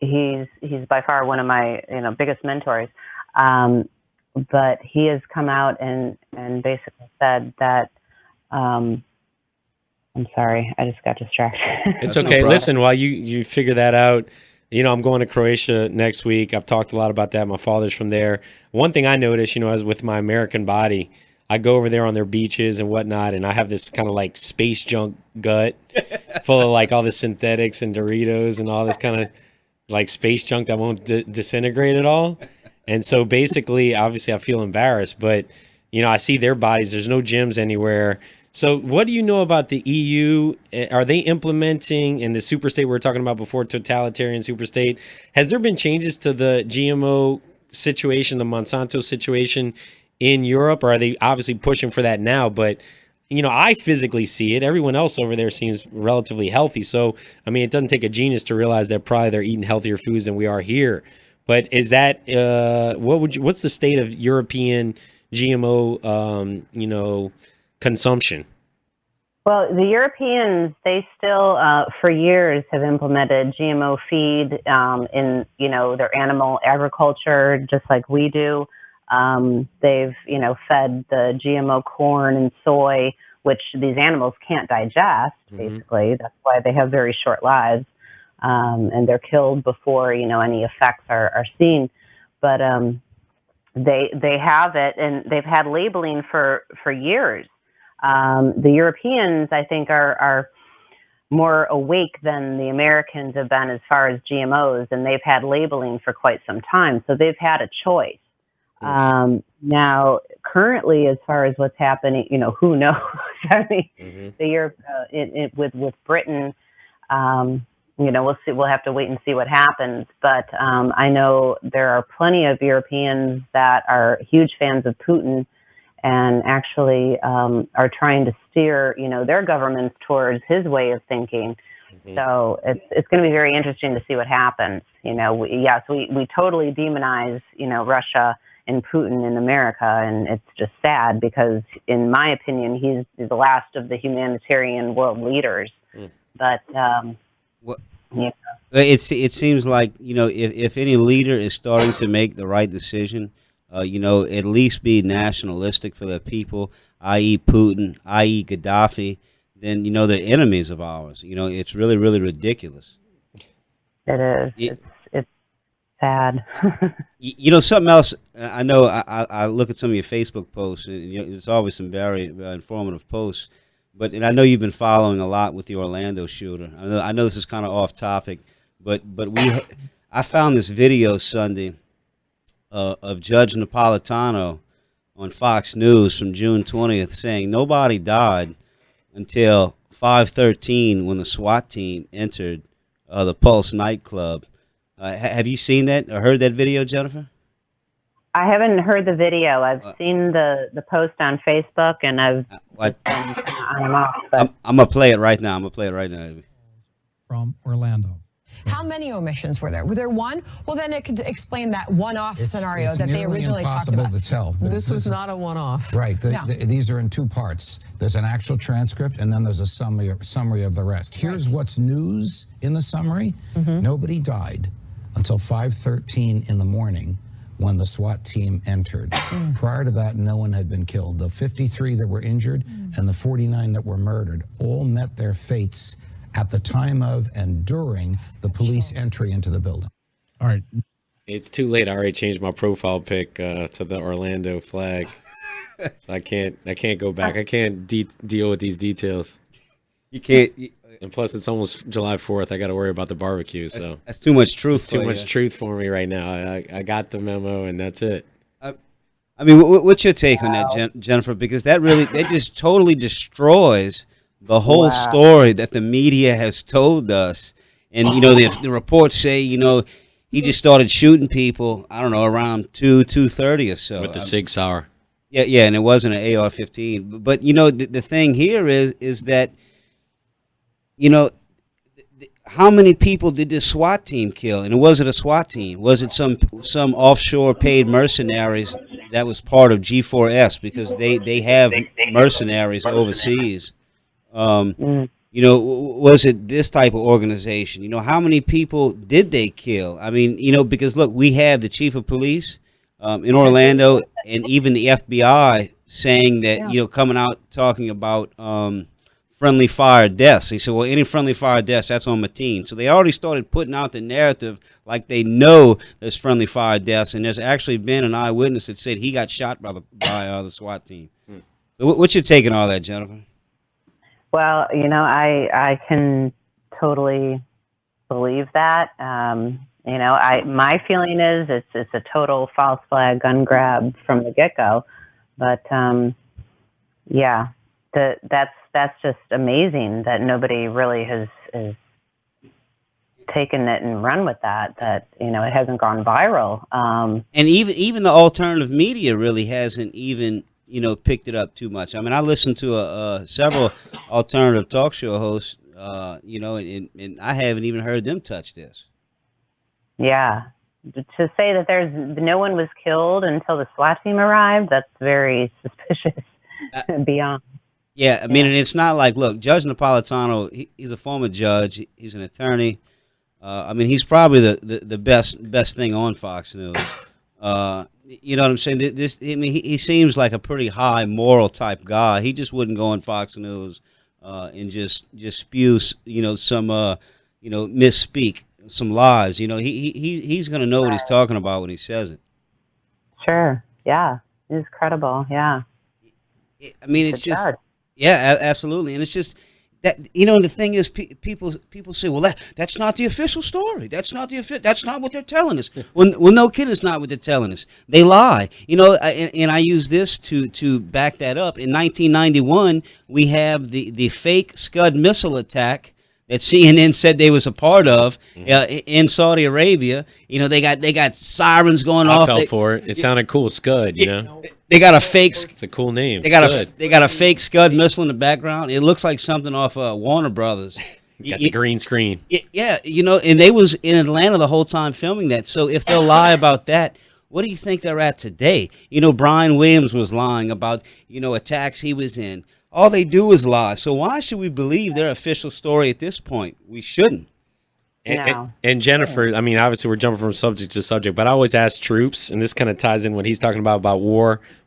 S12: he's by far one of my, biggest mentors. But he has come out and basically said that, I'm sorry, I just got distracted.
S8: It's okay. Listen, while you figure that out, I'm going to Croatia next week. I've talked a lot about that. My father's from there. One thing I noticed, as with my American body, I go over there on their beaches and whatnot, and I have this kind of like space junk gut full of like all the synthetics and Doritos and all this kind of like space junk that won't disintegrate at all. And so basically, obviously, I feel embarrassed, but I see their bodies. There's no gyms anywhere. So what do you know about the EU? Are they implementing in the superstate we were talking about before, totalitarian superstate? Has there been changes to the GMO situation, the Monsanto situation in Europe? Or are they obviously pushing for that now? But, I physically see it. Everyone else over there seems relatively healthy. So, it doesn't take a genius to realize that probably they're eating healthier foods than we are here. But is that, what's the state of European GMO, consumption?
S12: Well, the Europeans, they still, for years, have implemented GMO feed in, their animal agriculture, just like we do. They've, fed the GMO corn and soy, which these animals can't digest, basically. That's why they have very short lives, and they're killed before, any effects are seen. But they have it, and they've had labeling for years. The Europeans, I think, are more awake than the Americans have been as far as GMOs, and they've had labeling for quite some time. So they've had a choice. Now, currently, as far as what's happening, who knows? I mean, the Europe with Britain, we'll see. We'll have to wait and see what happens. But I know there are plenty of Europeans that are huge fans of Putin, and actually are trying to steer, their governments towards his way of thinking. So it's going to be very interesting to see what happens. We totally demonize, Russia and Putin in America, and it's just sad because, in my opinion, he's the last of the humanitarian world leaders. But
S7: it seems like if any leader is starting to make the right decision, at least be nationalistic for their people, i.e. Putin, i.e. Gaddafi, then, they're enemies of ours. It's really, really ridiculous.
S12: It is. It's sad.
S7: Something else, I know I look at some of your Facebook posts, and there's always some very informative posts, and I know you've been following a lot with the Orlando shooter. I know this is kind of off topic, but I found this video Sunday of Judge Napolitano on Fox News from June 20th saying nobody died until 5:13 when the SWAT team entered the Pulse nightclub. Have you seen that or heard that video, Jennifer?
S12: I haven't heard the video. I've seen the post on Facebook, and I've been on and off.
S7: I'm going to play it right now.
S2: From Orlando.
S3: How many omissions were there? Were there one? Well, then it could explain that one-off scenario that they originally talked about.
S2: It's impossible to tell.
S3: This was not a one-off.
S2: Right. These are in two parts. There's an actual transcript, and then there's a summary of the rest. Here's what's news in the summary. Nobody died until 5:13 in the morning when the SWAT team entered. Prior to that, no one had been killed. The 53 that were injured and the 49 that were murdered all met their fates at the time of and during the police entry into the building.
S8: All right. It's too late. I already changed my profile pic to the Orlando flag. So I can't go back. I can't deal with these details.
S7: You can't.
S8: And plus, it's almost July 4th. I got to worry about the barbecue. So
S7: that's too much truth.
S8: Too much truth for me right now. I got the memo, and that's it.
S7: What's your take on that, Jennifer? Because that just totally destroys the whole story that the media has told us. And, the reports say, he just started shooting people, I don't know, around 2:30 or so.
S8: With the Sig Sauer.
S7: Yeah, and it wasn't an AR-15. But, the thing here is that, how many people did this SWAT team kill? And was it a SWAT team? Was it some offshore paid mercenaries that was part of G4S? Because they have mercenaries overseas. Was it this type of organization? How many people did they kill? Because look, we have the chief of police in Orlando and even the FBI saying that, coming out talking about friendly fire deaths. He said, well, any friendly fire deaths, that's on Mateen. So they already started putting out the narrative like they know there's friendly fire deaths, and there's actually been an eyewitness that said he got shot by the SWAT team. So what's your take on all that, Jennifer?
S12: Well, I can totally believe that. My feeling is it's a total false flag gun grab from the get-go. But yeah, that's just amazing that nobody really has taken it and run with that. That it hasn't gone viral.
S7: And even the alternative media really hasn't even picked it up too much. I mean, I listened to several alternative talk show hosts, and I haven't even heard them touch this.
S12: Yeah. To say that no one was killed until the SWAT team arrived, that's very suspicious beyond.
S7: Yeah, I mean, and it's not like, look, Judge Napolitano, he's a former judge. He's an attorney. I mean, he's probably the best thing on Fox News. You know what I'm saying? He seems like a pretty high moral type guy. He just wouldn't go on Fox News and just spew, some, misspeak, some lies. He's going to know what he's talking about when he says it.
S12: Sure. Yeah. He's credible. Yeah.
S7: I mean, it's just, yeah, absolutely. And it's just that, the thing is, people say, well, that's not the official story. That's not what they're telling us. Well, no kidding, it's not what they're telling us. They lie. And I use this to back that up. In 1991, we have the fake Scud missile attack that CNN said they was a part of in Saudi Arabia. They got sirens going off.
S8: I fell for it. It sounded cool, Scud.
S7: They got a fake.
S8: It's a cool name.
S7: They got a fake Scud missile in the background. It looks like something off Warner Brothers.
S8: Got the green screen.
S7: Yeah, and they was in Atlanta the whole time filming that. So if they'll lie about that, what do you think they're at today? Brian Williams was lying about attacks he was in. All they do is lie. So why should we believe their official story at this point? We shouldn't.
S8: And Jennifer, I mean, obviously we're jumping from subject to subject, but I always ask troops, and this kind of ties in what he's talking about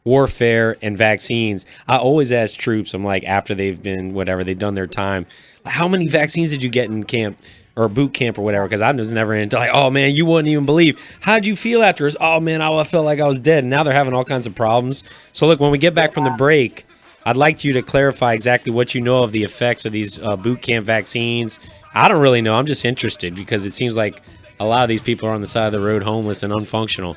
S8: warfare and vaccines. I always ask troops, I'm like, after they've done their time, how many vaccines did you get in camp or boot camp or whatever? Because I was never into like, oh man, you wouldn't even believe. How'd you feel after this? Oh man, I felt like I was dead. And now they're having all kinds of problems. So look, when we get back from the break, I'd like you to clarify exactly what you know of the effects of these boot camp vaccines. I don't really know. I'm just interested because it seems like a lot of these people are on the side of the road homeless and unfunctional.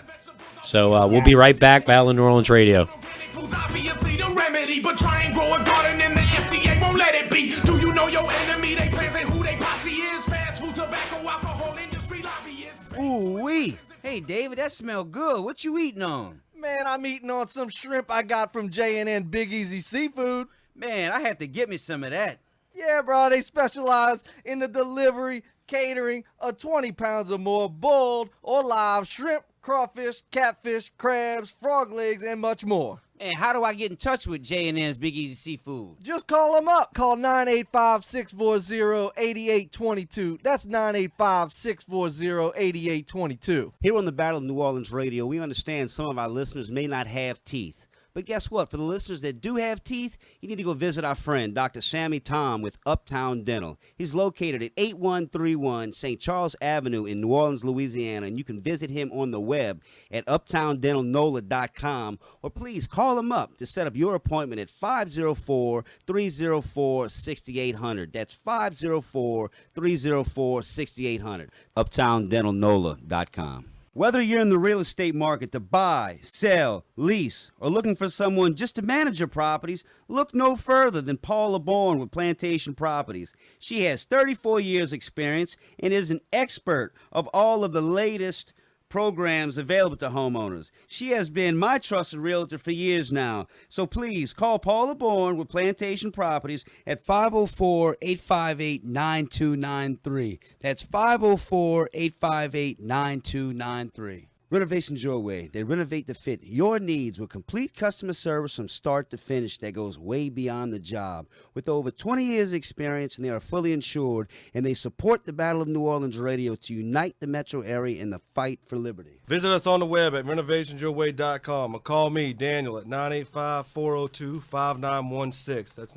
S8: So we'll be right back. Battle of New Orleans Radio.
S13: Obviously the remedy, but try and grow a garden and the FDA won't let it be. Do you know your enemy, they plans and who they posse is? Fast food, tobacco, alcohol, industry lobbyists.
S1: Ooh-wee. Hey, David, that smell good. What you eating on?
S10: Man, I'm eating on some shrimp I got from J&N Big Easy Seafood.
S1: Man, I had to get me some of that.
S10: Yeah, bro, they specialize in the delivery, catering of 20 pounds or more boiled or live shrimp, crawfish, catfish, crabs, frog legs, and much more.
S1: And how do I get in touch with J&N's Big Easy Seafood?
S10: Just call them up. Call 985-640-8822. That's 985-640-8822.
S7: Here on the Battle of New Orleans Radio, we understand some of our listeners may not have teeth. But guess what? For the listeners that do have teeth, you need to go visit our friend, Dr. Sammy Tom with Uptown Dental. He's located at 8131 St. Charles Avenue in New Orleans, Louisiana, and you can visit him on the web at uptowndentalnola.com, or please call him up to set up your appointment at 504-304-6800. That's 504-304-6800. uptowndentalnola.com. Whether you're in the real estate market to buy, sell, lease, or looking for someone just to manage your properties, look no further than Paula Bourne with Plantation Properties. She has 34 years experience and is an expert of all of the latest programs available to homeowners. She has been my trusted realtor for years now. So please call Paula Bourne with Plantation Properties at 504-858-9293. That's 504-858-9293. Renovations Your Way. They renovate to fit your needs with complete customer service from start to finish that goes way beyond the job. With over 20 years experience, and they are fully insured, and they support the Battle of New Orleans Radio to unite the metro area in the fight for liberty.
S11: Visit us on the web at renovationsyourway.com or call me, Daniel, at 985-402-5916. That's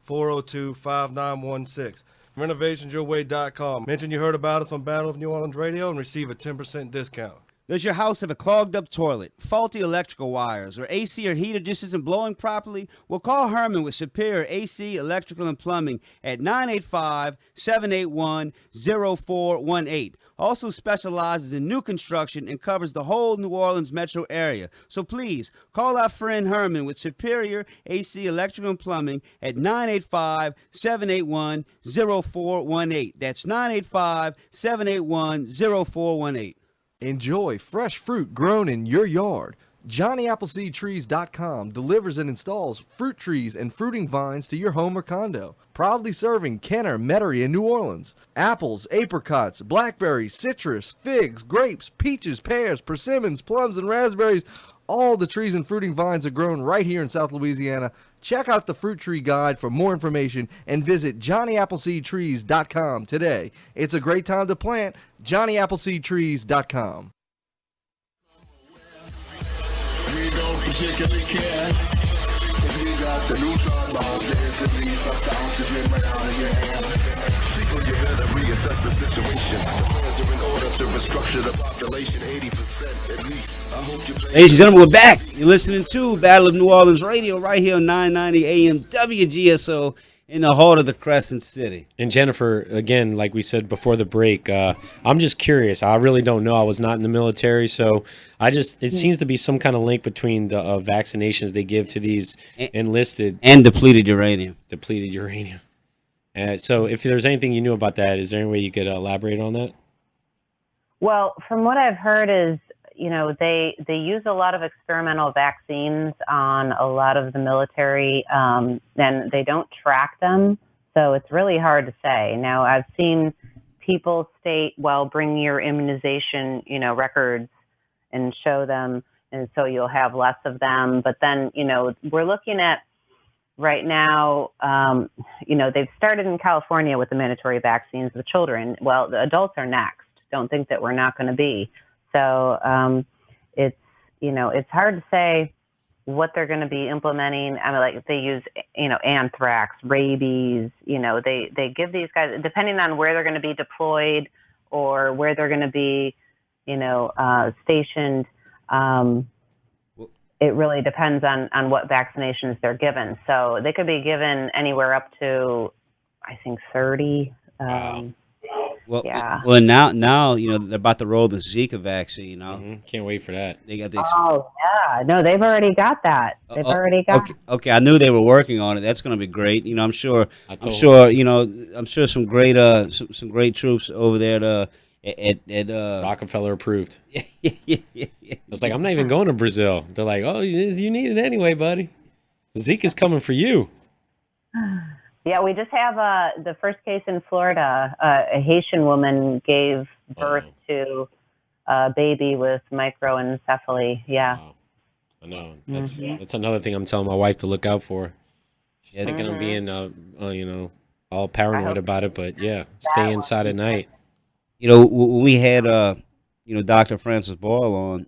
S11: 402-5916. RenovationsYourWay.com. Mention you heard about us on Battle of New Orleans Radio and receive a 10% discount.
S1: Does your house have a clogged up toilet, faulty electrical wires, or AC or heater just isn't blowing properly? Well, call Herman with Superior AC, Electrical, and Plumbing at 985-781-0418. Also specializes in new construction and covers the whole New Orleans metro area. So please, call our friend Herman with Superior AC, Electrical, and Plumbing at 985-781-0418. That's 985-781-0418.
S10: Enjoy fresh fruit grown in your yard. JohnnyAppleseedTrees.com delivers and installs fruit trees and fruiting vines to your home or condo. Proudly serving Kenner, Metairie, and New Orleans. Apples, apricots, blackberries, citrus, figs, grapes, peaches, pears, persimmons, plums, and raspberries. All the trees and fruiting vines are grown right here in South Louisiana. Check out the Fruit Tree Guide for more information and visit JohnnyAppleseedTrees.com today. It's a great time to plant. JohnnyAppleseedTrees.com.
S13: We don't particularly care, 'cause we got the neutron bombs that instantly suck the oxygen right out of your air. People, you better reassess the situation. The plans are in order to restructure the population 80% at least. I hope you play.
S7: Ladies and gentlemen, we're back. You're listening to Battle of New Orleans Radio right here on 990 AM WGSO in the heart of the Crescent City.
S8: And Jennifer, again, like we said before the break, I'm just curious. I really don't know. I was not in the military, so it seems to be some kind of link between the vaccinations they give to these enlisted
S7: and depleted uranium.
S8: So if there's anything you knew about that, is there any way you could elaborate on that?
S12: Well, from what I've heard is, they use a lot of experimental vaccines on a lot of the military, and they don't track them. So it's really hard to say. Now, I've seen people state, well, bring your immunization, records and show them, and so you'll have less of them. But then, we're looking at right now, they've started in California with the mandatory vaccines of the children. Well, the adults are next. Don't think that we're not going to be. So it's hard to say what they're going to be implementing. I mean, like they use, anthrax, rabies, they give these guys, depending on where they're going to be deployed or where they're going to be, stationed. It really depends on what vaccinations they're given. So they could be given anywhere up to, I think, 30.
S8: Wow.
S7: Well,
S12: yeah.
S7: Well, now they're about to roll the Zika vaccine out.
S8: Can't wait for that.
S7: They got the.
S12: Oh yeah, no, they've already got that. They've already got.
S7: Okay, I knew they were working on it. That's going to be great. I'm sure some great some great troops over there at
S8: Rockefeller approved. It's like, I'm not even going to Brazil. They're like, oh, you need it anyway, buddy. Zika's coming for you.
S12: Yeah, we just have the first case in Florida. A Haitian woman gave birth to a baby with microencephaly. Yeah.
S8: Wow. I know. That's another thing I'm telling my wife to look out for. She's thinking I'm being, all paranoid about it, but yeah, stay inside at night.
S7: When we had, Dr. Francis Boyle on,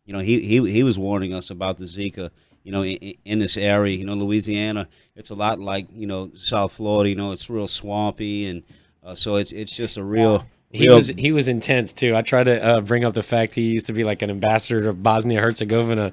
S7: he was warning us about the Zika. In this area, Louisiana, it's a lot like, South Florida, it's real swampy. And so it's just a real.
S8: He was intense too. I tried to bring up the fact he used to be like an ambassador to Bosnia Herzegovina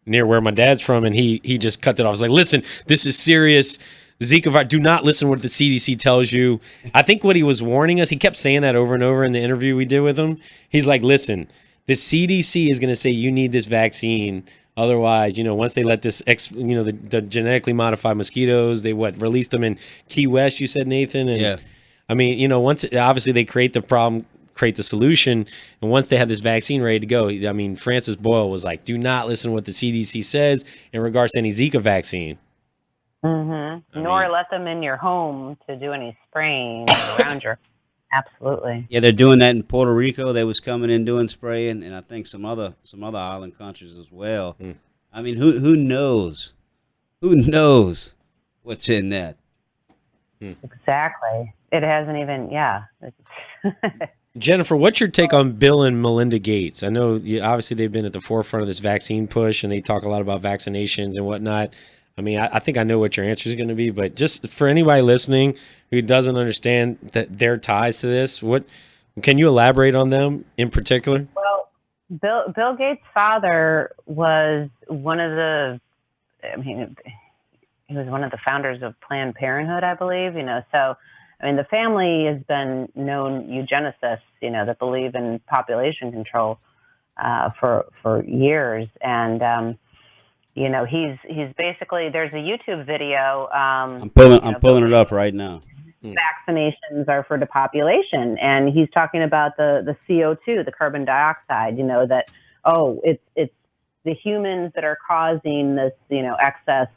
S8: near where my dad's from. And he just cut it off. I was like, listen, this is serious. Zika virus, do not listen to what the CDC tells you. I think what he was warning us, he kept saying that over and over in the interview we did with him. He's like, listen, the CDC is going to say you need this vaccine. Otherwise, once they let this, the genetically modified mosquitoes, they released them in Key West, you said, Nathan? And
S7: yeah.
S8: I mean, once, obviously they create the problem, create the solution. And once they have this vaccine ready to go, I mean, Francis Boyle was like, do not listen to what the CDC says in regards to any Zika vaccine.
S12: Mm-hmm. Nor let them in your home to do any spraying around your. Absolutely.
S7: Yeah, they're doing that in Puerto Rico. They was coming in doing spraying, and I think some other island countries as well. I mean, who knows? Who knows what's in that?
S12: Exactly. It hasn't even. Yeah.
S8: Jennifer, what's your take on Bill and Melinda Gates? I know obviously they've been at the forefront of this vaccine push, and they talk a lot about vaccinations and whatnot. I mean, I think I know what your answer is going to be, but just for anybody listening who doesn't understand that their ties to this, what can you elaborate on them in particular?
S12: Well, Bill Gates' father was one of the, he was one of the founders of Planned Parenthood, I believe, so, the family has been known eugenicists, that believe in population control for years. And, he's basically, there's a YouTube video.
S7: I'm pulling it up right now.
S12: Vaccinations are for the population. And he's talking about the CO2, the carbon dioxide, that, it's the humans that are causing this, excess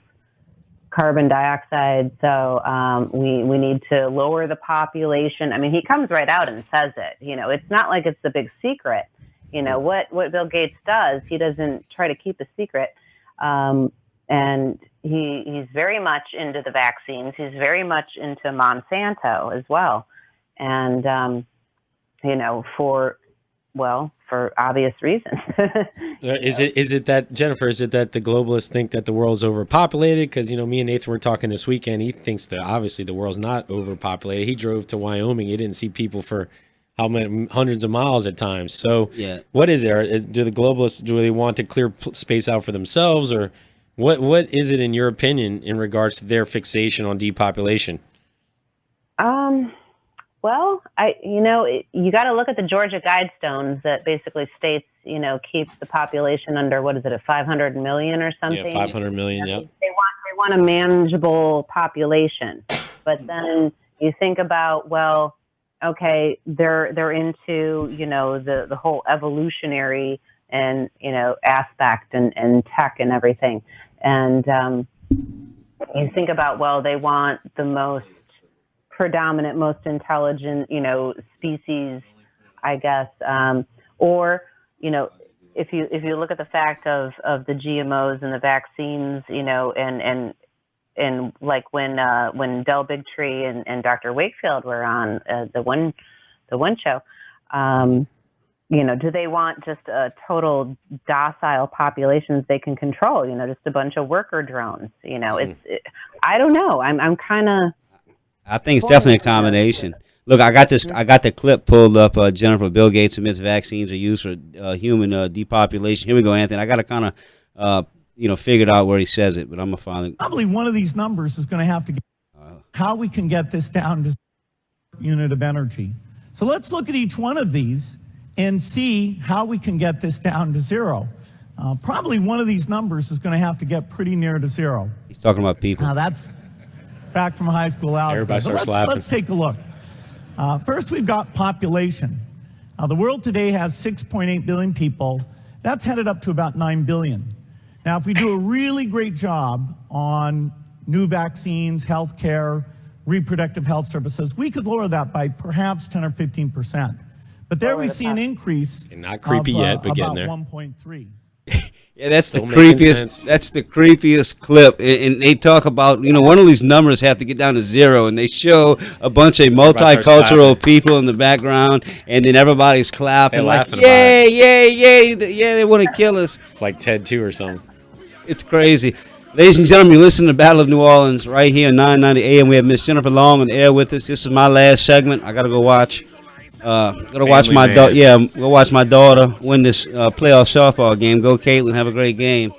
S12: carbon dioxide. So we need to lower the population. He comes right out and says it. It's not like it's the big secret. What Bill Gates does, he doesn't try to keep a secret. And he's very much into the vaccines. He's very much into Monsanto as well. And, for obvious reasons.
S8: Is it that, Jennifer, is it that the globalists think that the world's overpopulated? Because, me and Nathan were talking this weekend. He thinks that obviously the world's not overpopulated. He drove to Wyoming. He didn't see people for how many hundreds of miles at times. So what is it? Do the globalists, do they want to clear space out for themselves, or what is it in your opinion in regards to their fixation on depopulation?
S12: Well, you got to look at the Georgia Guidestones that basically states, keep the population under, what is it, 500 million or something?
S8: Yeah, 500 million, yep.
S12: They want a manageable population. But then you think about, well, okay, they're into, the whole evolutionary and, aspect and tech and everything. And you think about, well, they want the most predominant, most intelligent, species, I guess. Or, if you look at the fact of the GMOs and the vaccines, and like when Del Bigtree and Dr. Wakefield were on the one show, do they want just a total docile populations they can control? Just a bunch of worker drones. I don't know. I'm kind of.
S7: I think it's definitely a combination. Look, I got the clip pulled up. Jennifer, Bill Gates admits vaccines are used for human depopulation. Here we go, Anthony. I got to kind of figured out where he says it, but I'm gonna finally.
S4: Probably one of these numbers is going to have to get how we can get this down to unit of energy. So let's look at each one of these and see how we can get this down to zero. Probably one of these numbers is going to have to get pretty near to zero.
S7: He's talking about people.
S4: Now that's back from high school algebra.
S8: Everybody starts laughing.
S4: Let's take a look. First, we've got population. The world today has 6.8 billion people. That's headed up to about 9 billion. Now, if we do a really great job on new vaccines, healthcare, reproductive health services, we could lower that by perhaps 10 or 15%. But there we see an increase.
S8: Not creepy yet, but getting there.
S4: 1.3.
S7: Yeah, that's
S8: Still
S7: the
S8: making
S7: creepiest.
S8: sense.
S7: That's the creepiest clip, and they talk about one of these numbers have to get down to zero, and they show a bunch of multicultural people in the background, and then everybody's clapping
S8: They're
S7: like,
S8: laughing
S7: "Yay, yay, yay!" Yeah, they want to kill us.
S8: It's like Ted 2 or something.
S7: It's crazy. Ladies and gentlemen, you're listening to Battle of New Orleans right here, 990 AM. We have Miss Jennifer Long on the air with us. This is my last segment. I gotta go watch. Watch my daughter. Yeah, go watch my daughter win this playoff softball game. Go, Caitlin. Have a great game.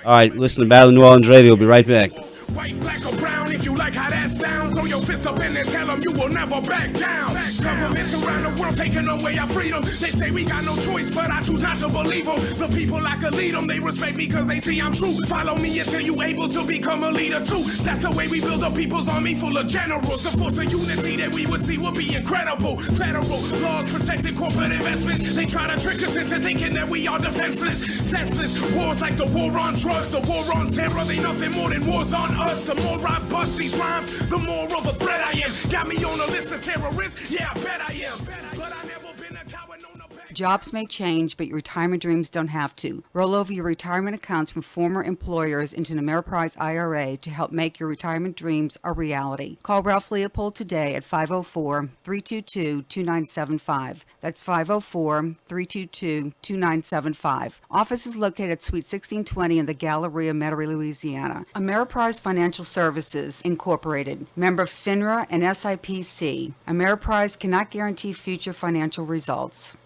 S7: All right, listen to Battle of New Orleans Radio. We'll be right back.
S13: White, black, or brown, if you like how that sound, throw your fist up in and tell them you will never back down. Governments around the world taking away our freedom. They say we got no choice, but I choose not to believe them. The people I could lead them, they respect me because they see I'm true. Follow me until you able to become a leader too. That's the way we build a people's army full of generals. The force of unity that we would see would be incredible. Federal laws protecting corporate investments. They try to trick us into thinking that we are defenseless, senseless. Wars like the war on drugs, the war on terror, they nothing more than wars on us. The more I bust these rhymes, the more of a threat I am. Got me on a list of terrorists, yeah, I bet I am. But I never been a coward, known to back
S5: Jobs may change, but your retirement dreams don't have to. Roll over your retirement accounts from former employers into an Ameriprise IRA to help make your retirement dreams a reality. Call Ralph Leopold today at 504-322-2975. That's 504-322-2975. Office is located at Suite 1620 in the Galleria, Metairie, Louisiana. Ameriprise Financial Services, Incorporated. Member FINRA and SIPC. Ameriprise cannot guarantee future financial results.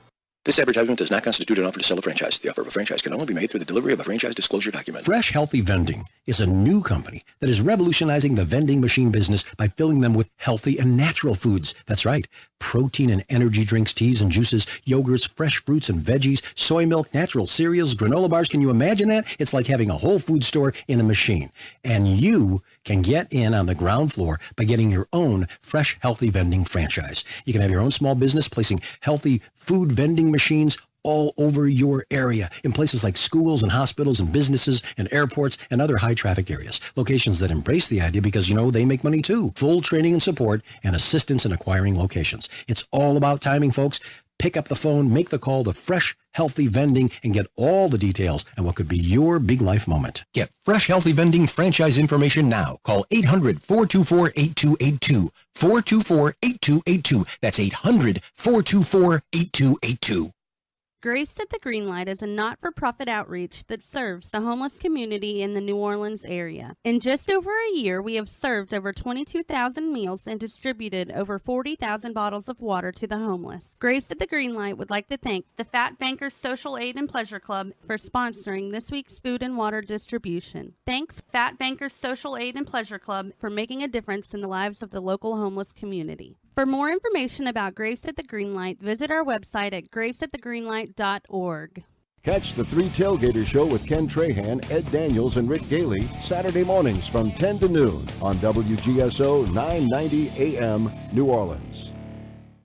S6: This advertisement does not constitute an offer to sell a franchise. The offer of a franchise can only be made through the delivery of a franchise disclosure document.
S9: Fresh Healthy Vending is a new company that is revolutionizing the vending machine business by filling them with healthy and natural foods. That's right. Protein and energy drinks, teas and juices, yogurts, fresh fruits and veggies, soy milk, natural cereals, granola bars. Can you imagine that? It's like having a whole food store in a machine. And you can get in on the ground floor by getting your own Fresh Healthy Vending franchise. You can have your own small business placing healthy food vending machines all over your area in places like schools and hospitals and businesses and airports and other high traffic areas. Locations that embrace the idea because, they make money too. Full training and support and assistance in acquiring locations. It's all about timing, folks. Pick up the phone, make the call to Fresh Healthy Vending, and get all the details on what could be your big life moment. Get Fresh Healthy Vending franchise information now. Call 800-424-8282. 424-8282. That's 800-424-8282.
S24: Grace at the Greenlight is a not-for-profit outreach that serves the homeless community in the New Orleans area. In just over a year, we have served over 22,000 meals and distributed over 40,000 bottles of water to the homeless. Grace at the Greenlight would like to thank the Fat Bankers Social Aid and Pleasure Club for sponsoring this week's food and water distribution. Thanks, Fat Bankers Social Aid and Pleasure Club, for making a difference in the lives of the local homeless community. For more information about Grace at the Greenlight, visit our website at graceatthegreenlight.org.
S25: Catch the Three Tailgaters Show with Ken Trahan, Ed Daniels, and Rick Gailey Saturday mornings from 10 to noon on WGSO 990 AM, New Orleans.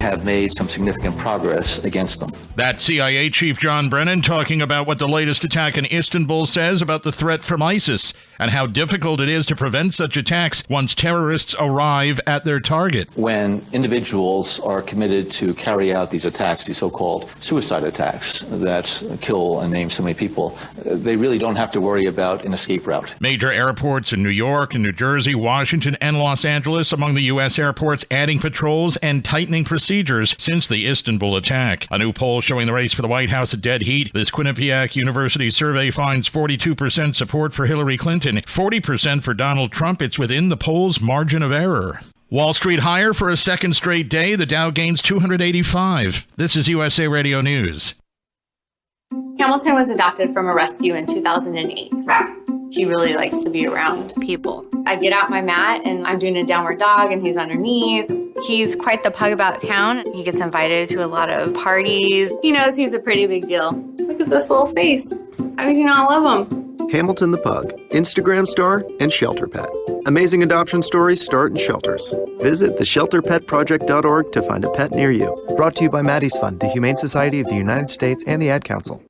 S26: Have made some significant progress against them.
S27: That's CIA Chief John Brennan talking about what the latest attack in Istanbul says about the threat from ISIS and how difficult it is to prevent such attacks once terrorists arrive at their target.
S26: When individuals are committed to carry out these attacks, these so-called suicide attacks that kill and maim so many people, they really don't have to worry about an escape route.
S27: Major airports in New York and New Jersey, Washington, and Los Angeles among the U.S. airports adding patrols and tightening procedures since the Istanbul attack. A new poll showing the race for the White House at dead heat. This Quinnipiac University survey finds 42% support for Hillary Clinton, 40% for Donald Trump. It's within the poll's margin of error. Wall Street higher for a second straight day. The Dow gains 285. This is USA Radio News.
S28: Hamilton was adopted from a rescue in 2008. He really likes to be around people. I get out my mat and I'm doing a downward dog and he's underneath. He's quite the pug about town. He gets invited to a lot of parties. He knows he's a pretty big deal. Look at this little face. How could you not love him?
S29: Hamilton the Pug, Instagram star, and shelter pet. Amazing adoption stories start in shelters. Visit theshelterpetproject.org to find a pet near you. Brought to you by Maddie's Fund, the Humane Society of the United States, and the Ad Council.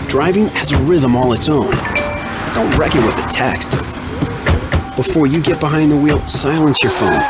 S30: Driving has a rhythm all its own. Don't wreck it with a text. Before you get behind the wheel, silence your phone.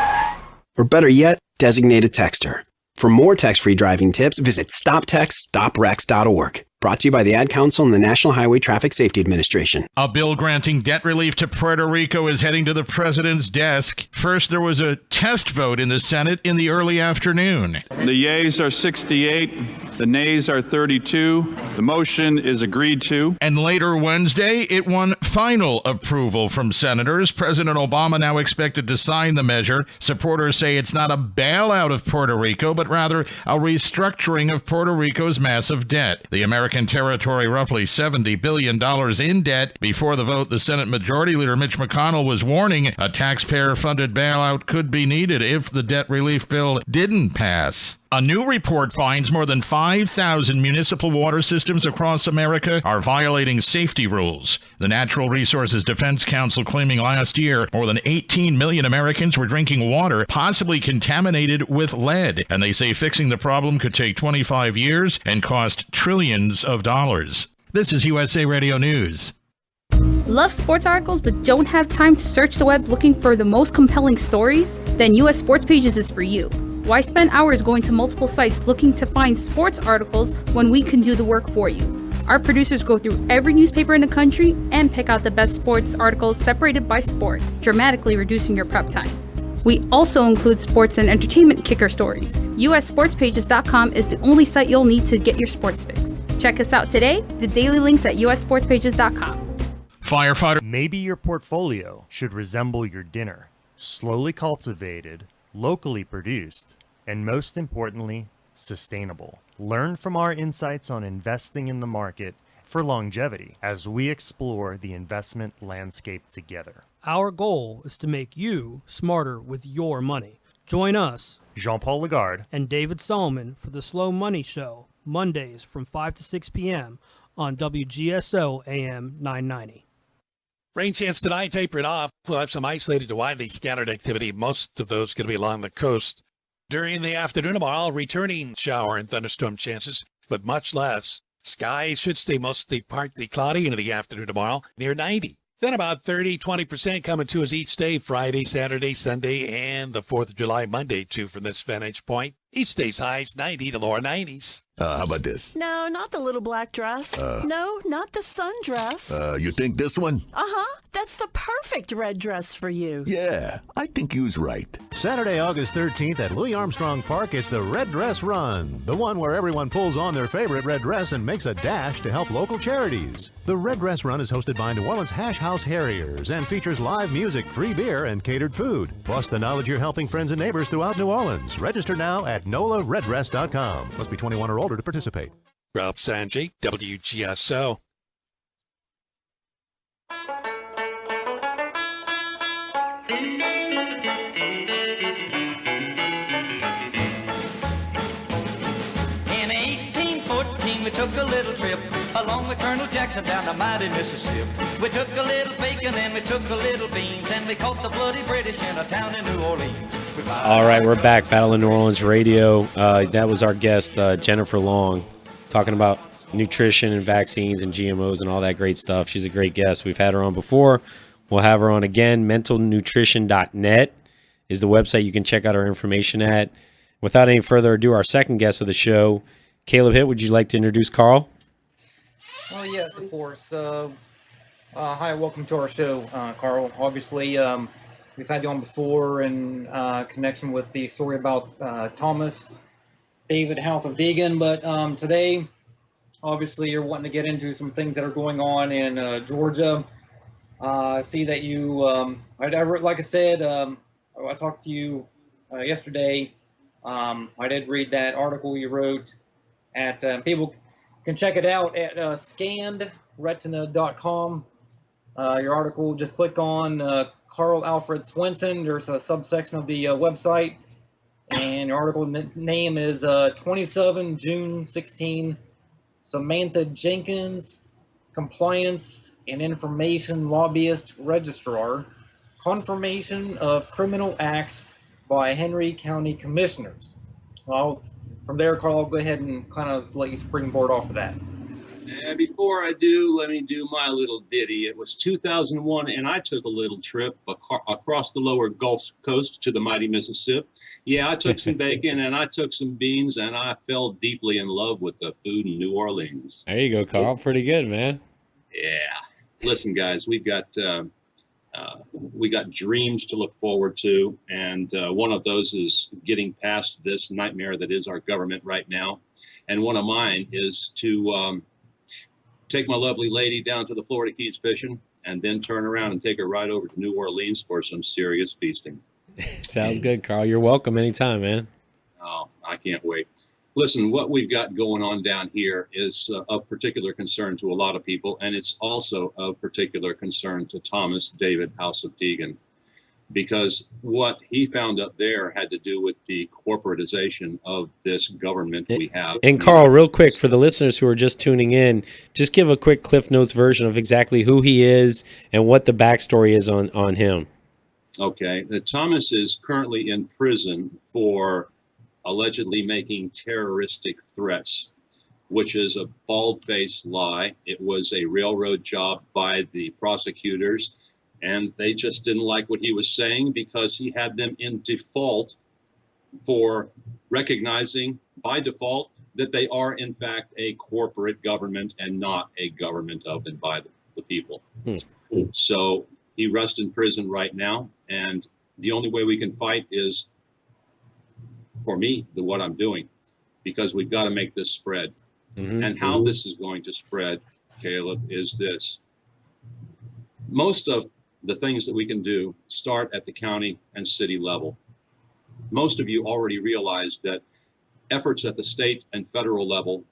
S30: Or better yet, designate a texter. For more text-free driving tips, visit stoptextstoprex.org. Brought to you by the Ad Council and the National Highway Traffic Safety Administration.
S27: A bill granting debt relief to Puerto Rico is heading to the president's desk. First, there was a test vote in the Senate in the early afternoon.
S31: The yeas are 68, the nays are 32. The motion is agreed to.
S27: And later Wednesday, it won final approval from senators. President Obama now expected to sign the measure. Supporters say it's not a bailout of Puerto Rico, but rather a restructuring of Puerto Rico's massive debt. The American territory roughly $70 billion in debt. Before the vote, the Senate Majority Leader Mitch McConnell was warning a taxpayer-funded bailout could be needed if the debt relief bill didn't pass. A new report finds more than 5,000 municipal water systems across America are violating safety rules. The Natural Resources Defense Council claiming last year more than 18 million Americans were drinking water possibly contaminated with lead. And they say fixing the problem could take 25 years and cost trillions of dollars. This is USA Radio News.
S3: Love sports articles but don't have time to search the web looking for the most compelling stories? Then US Sports Pages is for you. Why spend hours going to multiple sites looking to find sports articles when we can do the work for you? Our producers go through every newspaper in the country and pick out the best sports articles separated by sport, dramatically reducing your prep time. We also include sports and entertainment kicker stories. USSportsPages.com is the only site you'll need to get your sports fix. Check us out today. The daily links at USSportsPages.com.
S27: Firefighter.
S14: Maybe your portfolio should resemble your dinner. Slowly cultivated, locally produced, and most importantly, sustainable. Learn from our insights on investing in the market for longevity as we explore the investment landscape together.
S15: Our goal is to make you smarter with your money. Join us,
S14: Jean-Paul Lagarde,
S15: and David Solomon for the Slow Money Show, Mondays from 5 to 6 p.m. on WGSO AM 990.
S16: Rain chance tonight, tapering off. We'll have some isolated to widely scattered activity. Most of those going to be along the coast. During the afternoon tomorrow, returning shower and thunderstorm chances, but much less. Skies should stay mostly partly cloudy into the afternoon tomorrow, near 90. Then about 30-20% coming to us each day, Friday, Saturday, Sunday, and the 4th of July, Monday, too, from this vantage point. Each day's highs 90 to lower 90s.
S17: How about this?
S18: No, not the little black dress. No, not the sundress.
S17: You think this one?
S18: Uh-huh. That's the perfect red dress for you.
S17: Yeah, I think you's right.
S19: Saturday, August 13th at Louis Armstrong Park, it's the Red Dress Run. The one where everyone pulls on their favorite red dress and makes a dash to help local charities. The Red Dress Run is hosted by New Orleans Hash House Harriers and features live music, free beer, and catered food. Plus the knowledge you're helping friends and neighbors throughout New Orleans. Register now at NolaRedDress.com. Must be 21 or older to participate.
S16: Ralph Sanji, WGSO.
S20: In 1814, we took a little trip along with Colonel Jackson down the mighty Mississippi. We took a little bacon and we took a little beans, and we caught the bloody British in a town in New Orleans.
S8: All right, we're back. Battle of New Orleans Radio. That was our guest, Jennifer Long, talking about nutrition and vaccines and GMOs and all that great stuff. She's a great guest. We've had her on before. We'll have her on again. mentalnutrition.net is the website you can check out our information at. Without any further ado, our second guest of the show, Caleb Hitt. Would you like to introduce Carl?
S21: Oh, yes, of course. Hi, welcome to our show, Carl. Obviously, we've had you on before in connection with the story about Thomas David House of Deegan, but today, obviously, you're wanting to get into some things that are going on in Georgia. I see that you, like I said, I talked to you yesterday. I did read that article you wrote at, people can check it out at scannedretina.com. Your article, just click on Carl Alfred Swensson. There's a subsection of the website, and your article name is 27 June 16, Samantha Jenkins, Compliance and Information Lobbyist Registrar, Confirmation of Criminal Acts by Henry County Commissioners. Well, from there, Carl, I'll go ahead and kind of let you springboard off of that.
S22: Before I do, let me do my little ditty. It was 2001, and I took a little trip across the lower Gulf Coast to the mighty Mississippi. Yeah, I took some bacon, and I took some beans, and I fell deeply in love with the food in New Orleans.
S8: There you go, Carl. Pretty good, man.
S22: Yeah. Listen, guys, we got dreams to look forward to, and one of those is getting past this nightmare that is our government right now. And one of mine is to take my lovely lady down to the Florida Keys fishing, and then turn around and take her right over to New Orleans for some serious feasting.
S8: Sounds good, Carl. You're welcome anytime, man.
S22: Oh, I can't wait. Listen, what we've got going on down here is of particular concern to a lot of people, and it's also of particular concern to Thomas David House of Deegan, because what he found up there had to do with the corporatization of this government we have.
S8: And Carl, real quick, for the listeners who are just tuning in, just give a quick Cliff Notes version of exactly who he is and what the backstory is on him.
S22: Okay. Thomas is currently in prison for allegedly making terroristic threats. which is a bald-faced lie. It was a railroad job by the prosecutors, and they just didn't like what he was saying because he had them in default for recognizing by default that they are in fact a corporate government and not a government of and by the people. So he rests in prison right now, and the only way we can fight is, for me, what I'm doing, because we've got to make this spread. And how this is going to spread, Caleb, is this. Most of the things that we can do start at the county and city level. Most of you already realize that efforts at the state and federal level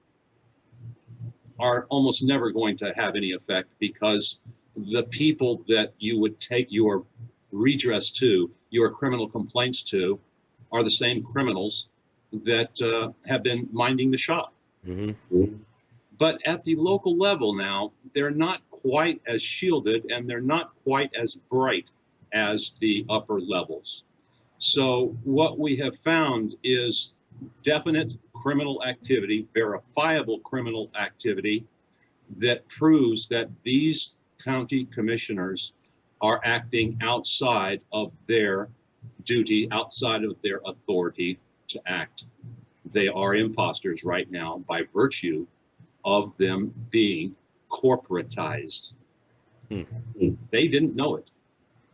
S22: are almost never going to have any effect, because the people that you would take your redress to, your criminal complaints to, are the same criminals that have been minding the shop. But at the local level now, they're not quite as shielded and they're not quite as bright as the upper levels. So what we have found is definite criminal activity, verifiable criminal activity, that proves that these county commissioners are acting outside of their duty, outside of their authority to act. They are imposters right now by virtue of them being corporatized. They didn't know it.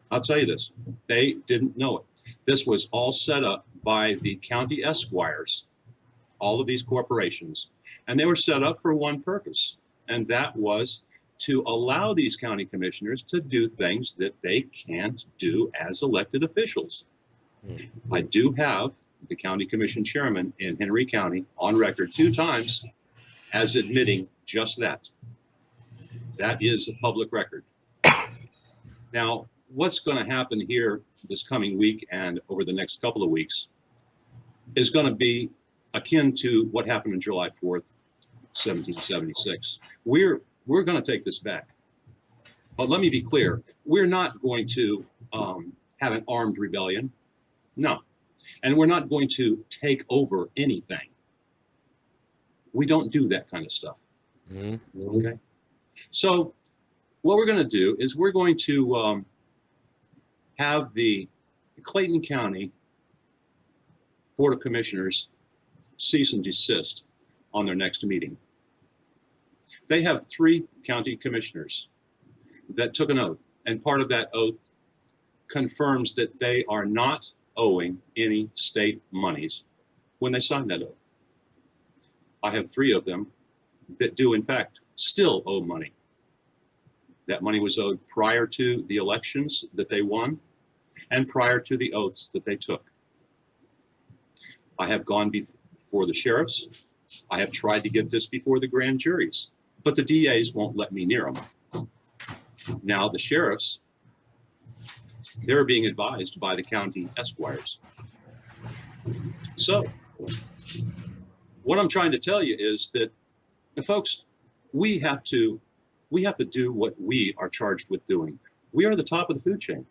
S22: I'll tell you this, they didn't know it. This was all set up by the county esquires, all of these corporations, and they were set up for one purpose, and that was to allow these county commissioners to do things that they can't do as elected officials. I do have the county commission chairman in Henry County on record 2 times as admitting just that. That is a public record. Now, what's going to happen here this coming week and over the next couple of weeks is going to be akin to what happened on July 4th, 1776. We're going to take this back. But let me be clear, we're not going to have an armed rebellion. No. And we're not going to take over anything. We don't do that kind of stuff. Okay. So what we're going to do is we're going to have the Clayton County Board of Commissioners cease and desist on their next meeting. They have 3 county commissioners that took an oath, and part of that oath confirms that they are not owing any state monies when they signed that oath. I have 3 of them that do in fact still owe money. That money was owed prior to the elections that they won and prior to the oaths that they took. I have gone before the sheriffs. I have tried to get this before the grand juries, but the DAs won't let me near them. Now the sheriffs, they're being advised by the county esquires. So what I'm trying to tell you is that, folks, we have to do what we are charged with doing. We are the top of the food chain.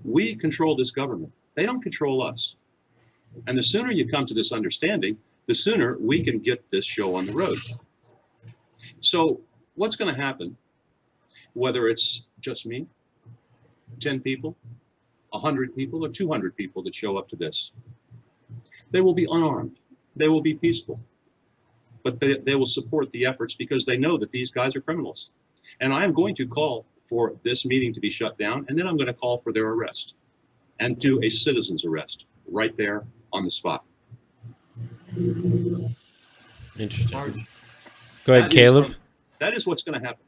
S22: We control this government. They don't control us. And the sooner you come to this understanding, the sooner we can get this show on the road. So what's going to happen, whether it's just me, 10 people, 100 people, or 200 people that show up to this, they will be unarmed. They will be peaceful. But they will support the efforts because they know that these guys are criminals. And I am going to call for this meeting to be shut down, and then I'm going to call for their arrest and do a citizen's arrest right there on the spot.
S8: Interesting. Go ahead, Caleb.
S22: That is what's going to happen.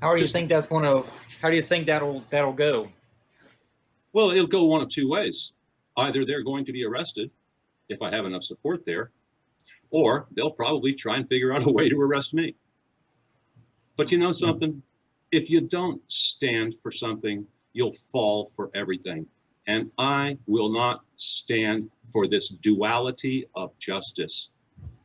S21: How do you think that's going to? How do you think that'll go?
S22: Well, it'll go one of 2 ways. Either they're going to be arrested, if I have enough support there, or they'll probably try and figure out a way to arrest me. But you know something? If you don't stand for something, you'll fall for everything. And I will not stand for this duality of justice.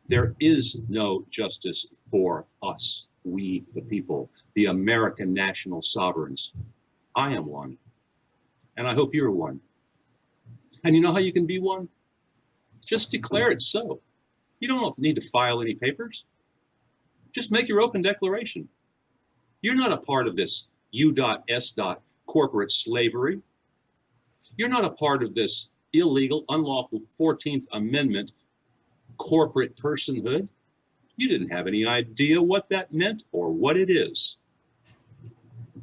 S22: There is no justice for us, we the people, the American national sovereigns. I am one, and I hope you're one. And you know how you can be one? Just declare it so. You don't need to file any papers. Just make your open declaration. You're not a part of this U.S. corporate slavery. You're not a part of this illegal, unlawful 14th Amendment corporate personhood. You didn't have any idea what that meant or what it is.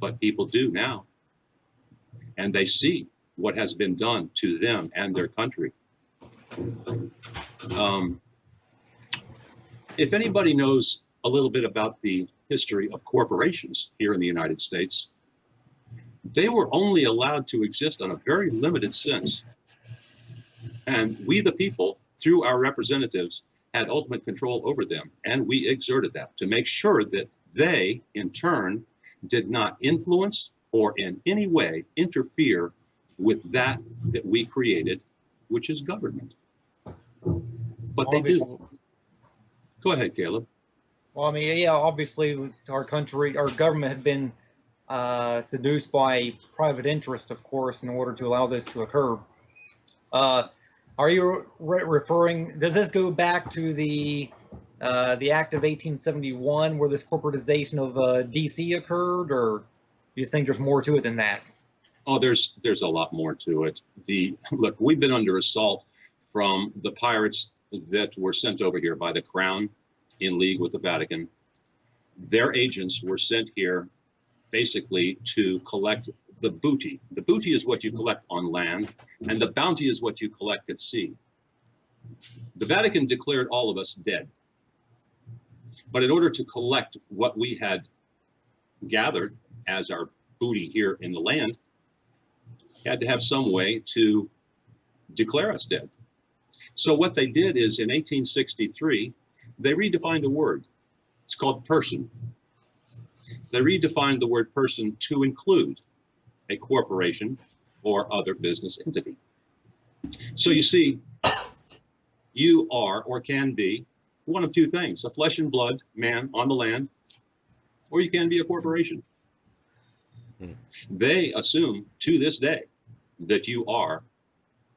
S22: But people do now. And they see what has been done to them and their country. If anybody knows a little bit about the history of corporations here in the United States, they were only allowed to exist on a very limited sense. And we, the people, through our representatives, had ultimate control over them. And we exerted that to make sure that they, in turn, did not influence or in any way interfere with that we created, which is government. But they do. Go ahead, Caleb.
S21: Well, I mean, yeah, obviously our country, our government had been seduced by private interest, of course, in order to allow this to occur. Are you referring, does this go back to the Act of 1871 where this corporatization of DC occurred, or do you think there's more to it than that?
S22: Oh, there's a lot more to it. Look, we've been under assault from the pirates that were sent over here by the Crown in league with the Vatican. Their agents were sent here basically to collect the booty. The booty is what you collect on land, and the bounty is what you collect at sea. The Vatican declared all of us dead. But in order to collect what we had gathered as our booty here in the land, had to have some way to declare us dead. So what they did is in 1863, they redefined a word. It's called person. They redefined the word person to include a corporation or other business entity. So you see, you are or can be one of two things: a flesh and blood man on the land, or you can be a corporation. They assume to this day that you are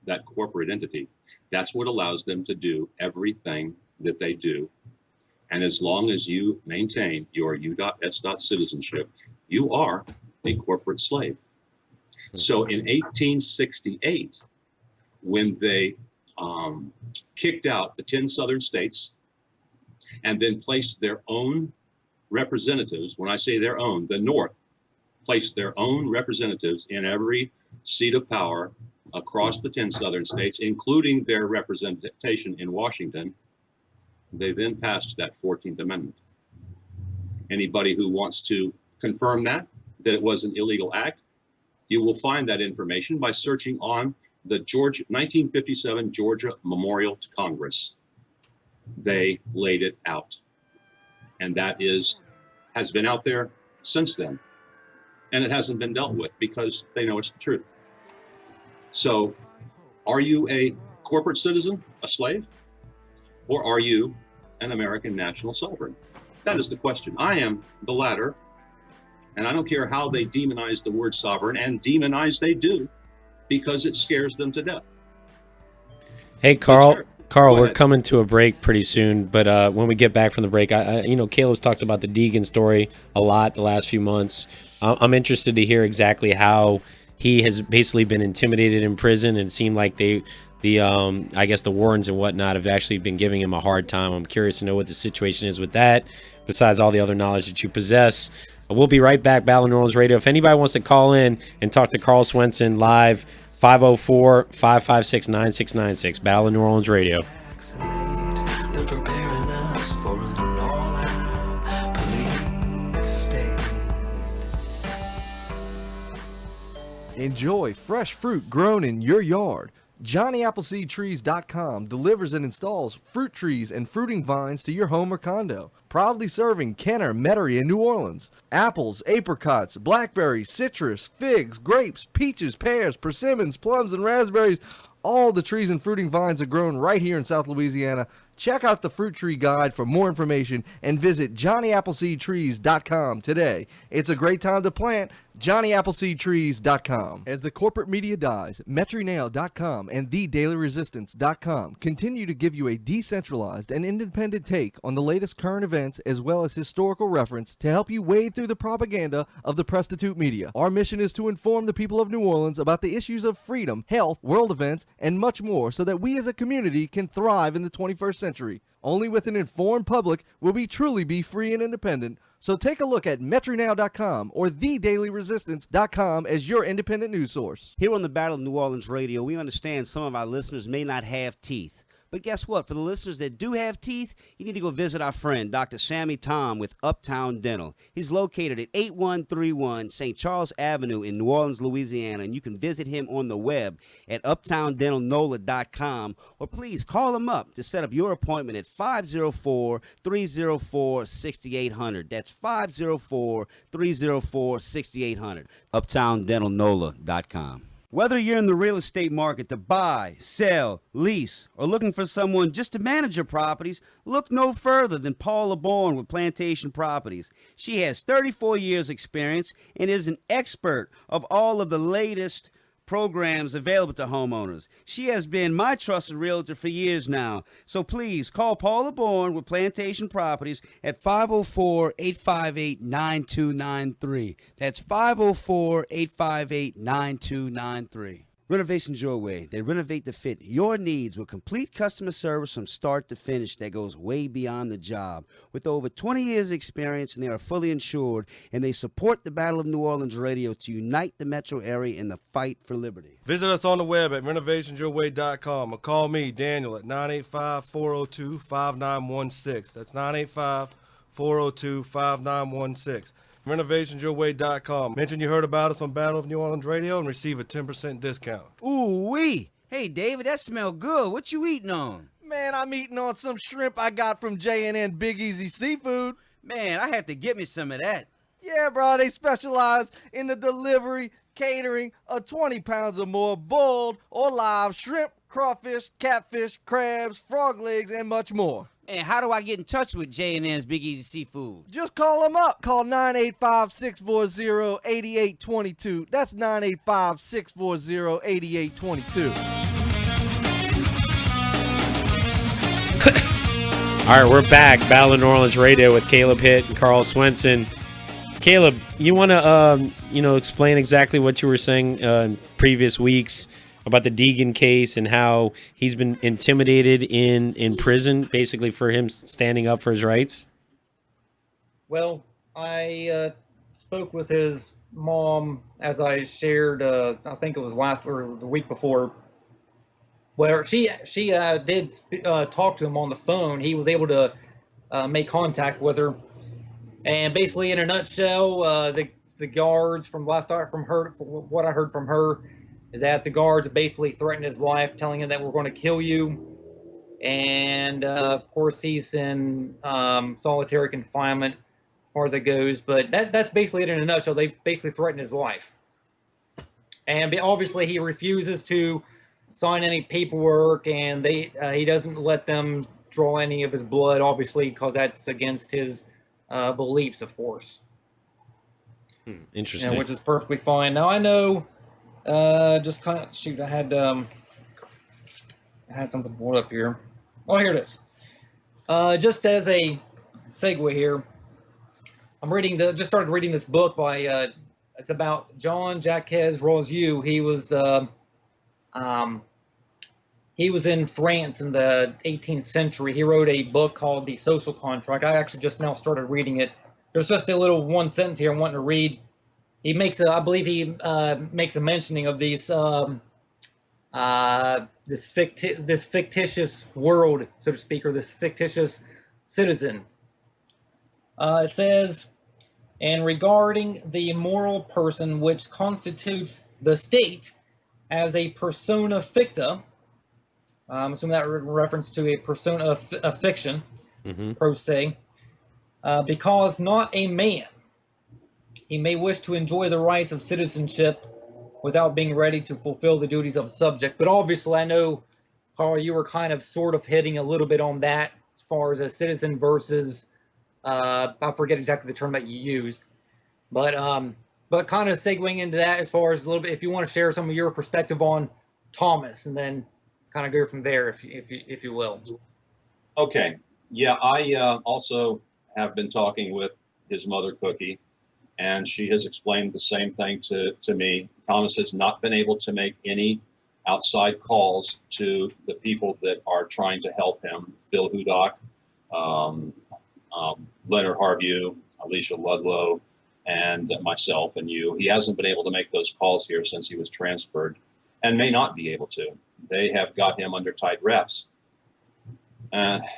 S22: that corporate entity. That's what allows them to do everything that they do. And as long as you maintain your U.S. citizenship, you are a corporate slave. So in 1868, when they kicked out the 10 southern states and then placed their own representatives, when I say their own, the North placed their own representatives in every seat of power across the 10 southern states, including their representation in Washington, they then passed that 14th Amendment. Anybody who wants to confirm that it was an illegal act, you will find that information by searching on the 1957 Georgia Memorial to Congress. They laid it out. And that has been out there since then. And it hasn't been dealt with because they know it's the truth. So, are you a corporate citizen, a slave? Or are you an American national sovereign? That is the question. I am the latter. And I don't care how they demonize the word sovereign, and demonize they do, because it scares them to death.
S8: Hey, Carl, we're coming to a break pretty soon, but when we get back from the break, Caleb's talked about the Deegan story a lot the last few months. I'm interested to hear exactly how he has basically been intimidated in prison, and it seemed like I guess the Warrens and whatnot have actually been giving him a hard time. I'm curious to know what the situation is with that, besides all the other knowledge that you possess. We'll be right back, Battle of New Orleans Radio. If anybody wants to call in and talk to Carl Swensson live, 504-556-9696, Battle of New Orleans Radio.
S1: Enjoy fresh fruit grown in your yard. JohnnyAppleseedTrees.com delivers and installs fruit trees and fruiting vines to your home or condo. Proudly serving Kenner, Metairie, and New Orleans. Apples, apricots, blackberries, citrus, figs, grapes, peaches, pears, persimmons, plums, and raspberries. All the trees and fruiting vines are grown right here in South Louisiana. Check out the Fruit Tree Guide for more information and visit JohnnyAppleseedTrees.com today. It's a great time to plant. JohnnyAppleseedTrees.com. As the corporate media dies, MetroNow.com and TheDailyResistance.com continue to give you a decentralized and independent take on the latest current events as well as historical reference to help you wade through the propaganda of the prostitute media. Our mission is to inform the people of New Orleans about the issues of freedom, health, world events, and much more so that we as a community can thrive in the 21st century. Only with an informed public will we truly be free and independent. So take a look at MetroNow.com or TheDailyResistance.com as your independent news source.
S2: Here on the Battle of New Orleans Radio, we understand some of our listeners may not have teeth. But guess what? For the listeners that do have teeth, you need to go visit our friend, Dr. Sammy Tom with Uptown Dental. He's located at 8131 St. Charles Avenue in New Orleans, Louisiana, and you can visit him on the web at uptowndentalnola.com, or please call him up to set up your appointment at 504-304-6800. That's 504-304-6800. uptowndentalnola.com. Whether you're in the real estate market to buy, sell, lease, or looking for someone just to manage your properties, look no further than Paula Bourne with Plantation Properties. She has 34 years experience and is an expert of all of the latest programs available to homeowners. She has been my trusted realtor for years now. So please call Paula Bourne with Plantation Properties at 504-858-9293. That's 504-858-9293. Renovations Your Way. They renovate to fit your needs with complete customer service from start to finish that goes way beyond the job. With over 20 years experience, and they are fully insured, and they support the Battle of New Orleans Radio to unite the metro area in the fight for liberty.
S4: Visit us on the web at renovationsyourway.com or call me, Daniel, at 985-402-5916. That's 985-402-5916. renovationsyourway.com. Mention you heard about us on Battle of New Orleans Radio and receive a 10% discount.
S2: Ooh-wee. Hey, David, that smells good. What you eating on?
S1: Man, I'm eating on some shrimp I got from J&N Big Easy Seafood.
S2: Man, I had to get me some of that.
S1: Yeah, bro, they specialize in the delivery, catering of 20 pounds or more boiled or live shrimp, crawfish, catfish, crabs, frog legs, and much more.
S2: And how do I get in touch with J&N's Big Easy Seafood?
S1: Just call them up. Call 985-640-8822. That's 985-640-8822.
S8: All right, we're back. Battle of New Orleans Radio with Caleb Hitt and Carl Swensson. Caleb, you want to, explain exactly what you were saying in previous weeks about the Deegan case and how he's been intimidated in prison, basically for him standing up for his rights?
S21: Well, I spoke with his mom, as I shared, I think it was last or the week before, where she did talk to him on the phone. He was able to make contact with her, and basically, in a nutshell, the guards from what I heard from her, is that the guards basically threatened his life, telling him that we're going to kill you. And, of course, he's in solitary confinement as far as it goes. But that's basically it in a nutshell. They've basically threatened his life. And obviously he refuses to sign any paperwork, and he doesn't let them draw any of his blood, obviously, because that's against his beliefs, of course.
S8: Interesting.
S21: Which is perfectly fine. Now, I know... just kind of shoot. I had something pulled up here. Oh, here it is. Just as a segue here, I'm just started reading this book by. It's about Jean Jacques Rousseau. He was in France in the 18th century. He wrote a book called The Social Contract. I actually just now started reading it. There's just a little one sentence here I want to read. He makes I believe he makes a mentioning of these this fictitious world, so to speak, or this fictitious citizen. It says, and regarding the moral person which constitutes the state as a persona ficta, I'm assuming that reference to a persona of fiction, pro se, because not a man. He may wish to enjoy the rights of citizenship without being ready to fulfill the duties of a subject. But obviously, I know Carl, you were kind of sort of hitting a little bit on that as far as a citizen versus, I forget exactly the term that you used, but kind of segueing into that as far as a little bit, if you want to share some of your perspective on Thomas, and then kind of go from there, if you will.
S22: Okay. Yeah, I also have been talking with his mother, Cookie, and she has explained the same thing to me. Thomas has not been able to make any outside calls to the people that are trying to help him. Bill Hudock, Leonard Harview, Alicia Ludlow, and myself and you. He hasn't been able to make those calls here since he was transferred, and may not be able to. They have got him under tight reps.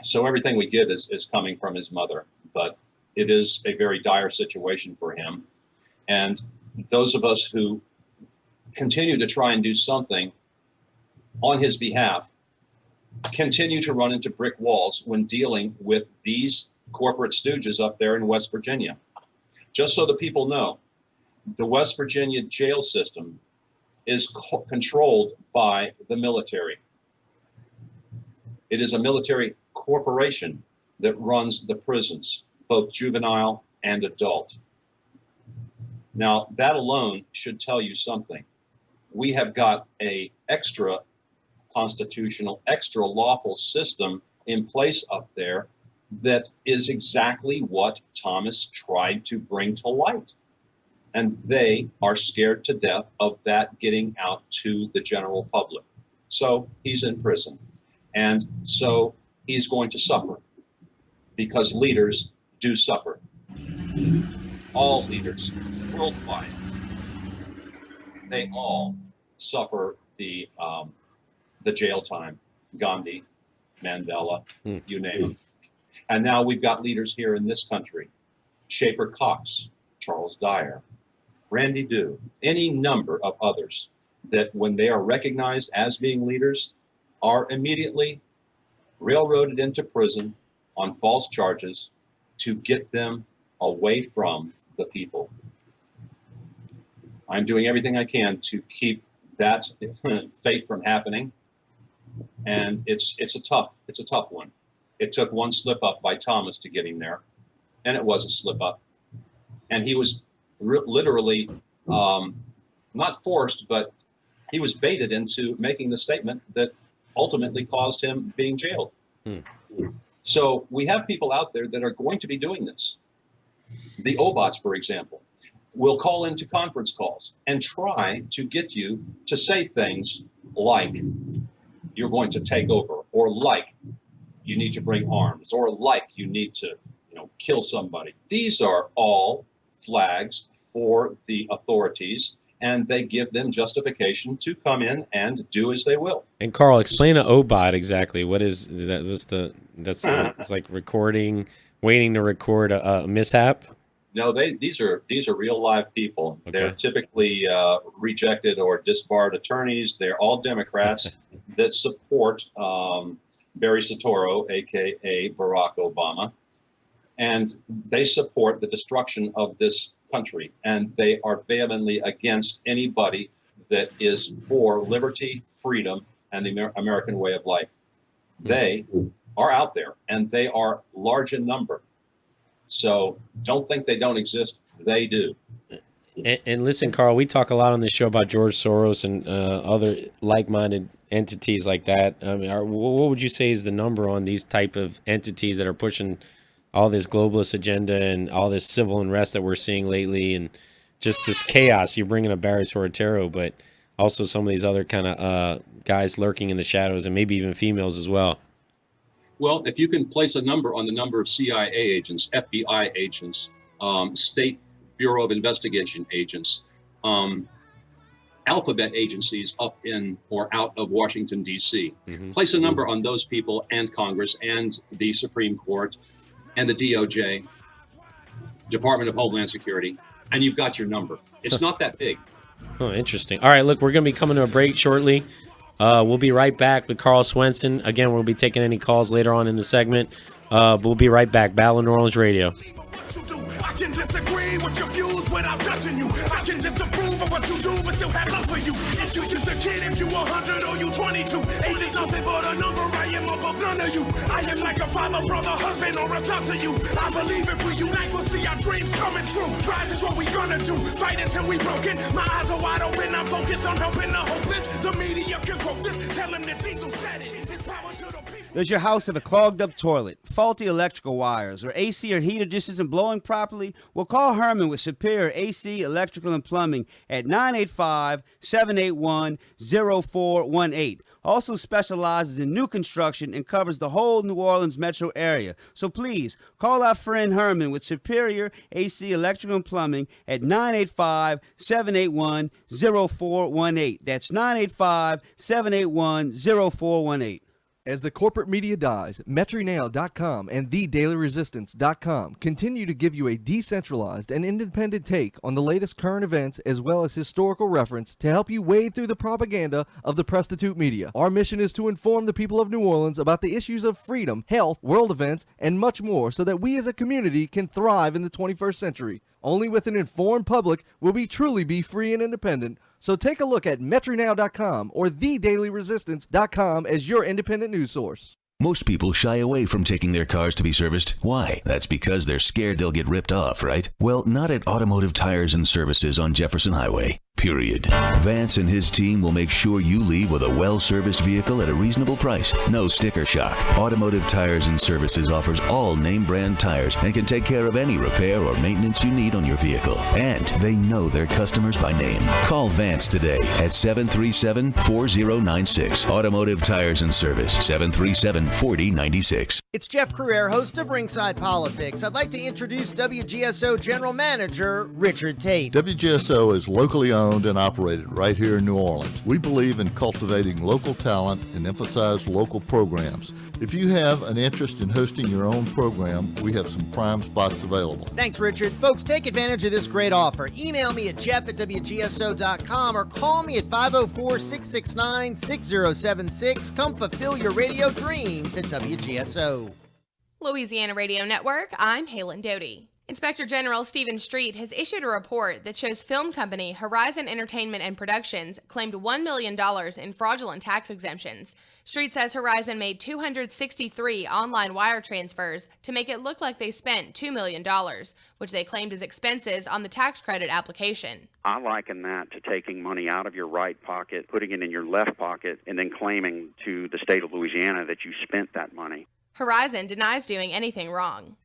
S22: So everything we get is coming from his mother, but it is a very dire situation for him. And those of us who continue to try and do something on his behalf continue to run into brick walls when dealing with these corporate stooges up there in West Virginia. Just so the people know, the West Virginia jail system is controlled by the military. It is a military corporation that runs the prisons, both juvenile and adult. Now, that alone should tell you something. We have got a extra constitutional, extra lawful system in place up there that is exactly what Thomas tried to bring to light. And they are scared to death of that getting out to the general public. So he's in prison. And so he's going to suffer, because leaders do suffer. All leaders worldwide, they all suffer the jail time. Gandhi, Mandela, you name them. And now we've got leaders here in this country: Schaefer Cox, Charles Dyer, Randy Dew, any number of others that, when they are recognized as being leaders, are immediately railroaded into prison on false charges to get them away from the people. I'm doing everything I can to keep that fate from happening, and it's a tough one. It took one slip up by Thomas to get him there, and it was a slip up, and he was literally not forced, but he was baited into making the statement that ultimately caused him being jailed. So we have people out there that are going to be doing this. The Obots, for example, will call into conference calls and try to get you to say things like you're going to take over, or like you need to bring arms, or like you need to, kill somebody. These are all flags for the authorities, and they give them justification to come in and do as they will.
S8: And Carl, explain an OBOT exactly. What is that? That's it's like recording, waiting to record a mishap.
S22: No, these are real live people. Okay. They're typically rejected or disbarred attorneys. They're all Democrats that support Barry Soetoro, aka Barack Obama, and they support the destruction of this country, and they are vehemently against anybody that is for liberty, freedom, and the American way of life. They are out there, and they are large in number. So don't think they don't exist. They do.
S8: And listen, Carl, we talk a lot on this show about George Soros and other like-minded entities like that. I mean, what would you say is the number on these type of entities that are pushing all this globalist agenda and all this civil unrest that we're seeing lately, and just this chaos? You're bringing up Barry Soetoro, but also some of these other kind of guys lurking in the shadows, and maybe even females as well.
S22: Well, if you can place a number on the number of CIA agents, FBI agents, State Bureau of Investigation agents, alphabet agencies up in or out of Washington, D.C., place a number on those people and Congress and the Supreme Court and the DOJ, Department of Homeland Security, and you've got your number. It's not that big.
S8: Oh, interesting. All right, look, we're going to be coming to a break shortly. We'll be right back with Carl Swensson. Again, we'll be taking any calls later on in the segment. We'll be right back. Battle of New Orleans Radio.
S5: I can disagree with your views without judging. watching you. I can disapprove of what you do, but still have love for you. If you just a kid, if you 100 or you 22, age is nothing but a number. I am above none of you. I am like a father, brother, husband, or a son to you. I believe if we unite, we'll see our dreams coming true. Rise is what we gonna do. Fight until we broken. My eyes are wide open. I'm focused on helping the hopeless. The media can quote this. Tell them that Diesel said it. It's power to the people.
S2: Does your house have a clogged up toilet, faulty electrical wires, or AC or heater just isn't blowing properly? Well, call Herman with Superior AC, Electrical, and Plumbing at 985-781-0418. Also specializes in new construction and covers the whole New Orleans metro area. So please, call our friend Herman with Superior AC, Electrical, and Plumbing at 985-781-0418. That's 985-781-0418.
S1: As the corporate media dies, MetroNow.com and TheDailyResistance.com continue to give you a decentralized and independent take on the latest current events as well as historical reference to help you wade through the propaganda of the prostitute media. Our mission is to inform the people of New Orleans about the issues of freedom, health, world events, and much more so that we as a community can thrive in the 21st century. Only with an informed public will we truly be free and independent. So take a look at MetroNow.com or TheDailyResistance.com as your independent news source.
S6: Most people shy away from taking their cars to be serviced. Why? That's because they're scared they'll get ripped off, right? Well, not at Automotive Tires and Services on Jefferson Highway. Period. Vance and his team will make sure you leave with a well-serviced vehicle at a reasonable price. No sticker shock. Automotive Tires and Services offers all name brand tires and can take care of any repair or maintenance you need on your vehicle. And they know their customers by name. Call Vance today at 737-4096. Automotive Tires and Service, 737-4096.
S7: It's Jeff Crouere, host of Ringside Politics. I'd like to introduce WGSO General Manager Richard Tate.
S9: WGSO is locally owned and operated right here in New Orleans. We believe in cultivating local talent and emphasize local programs. If you have an interest in hosting your own program, we have some prime spots available.
S7: Thanks, Richard. Folks, take advantage of this great offer. Email me at jeff@wgso.com or call me at 504-669-6076. Come fulfill your radio dreams at WGSO.
S10: Louisiana Radio Network, I'm Halen Doty. Inspector General Stephen Street has issued a report that shows film company Horizon Entertainment and Productions claimed $1 million in fraudulent tax exemptions. Street says Horizon made 263 online wire transfers to make it look like they spent $2 million, which they claimed as expenses on the tax credit application.
S11: I liken that to taking money out of your right pocket, putting it in your left pocket, and then claiming to the state of Louisiana that you spent that money.
S10: Horizon denies doing anything wrong.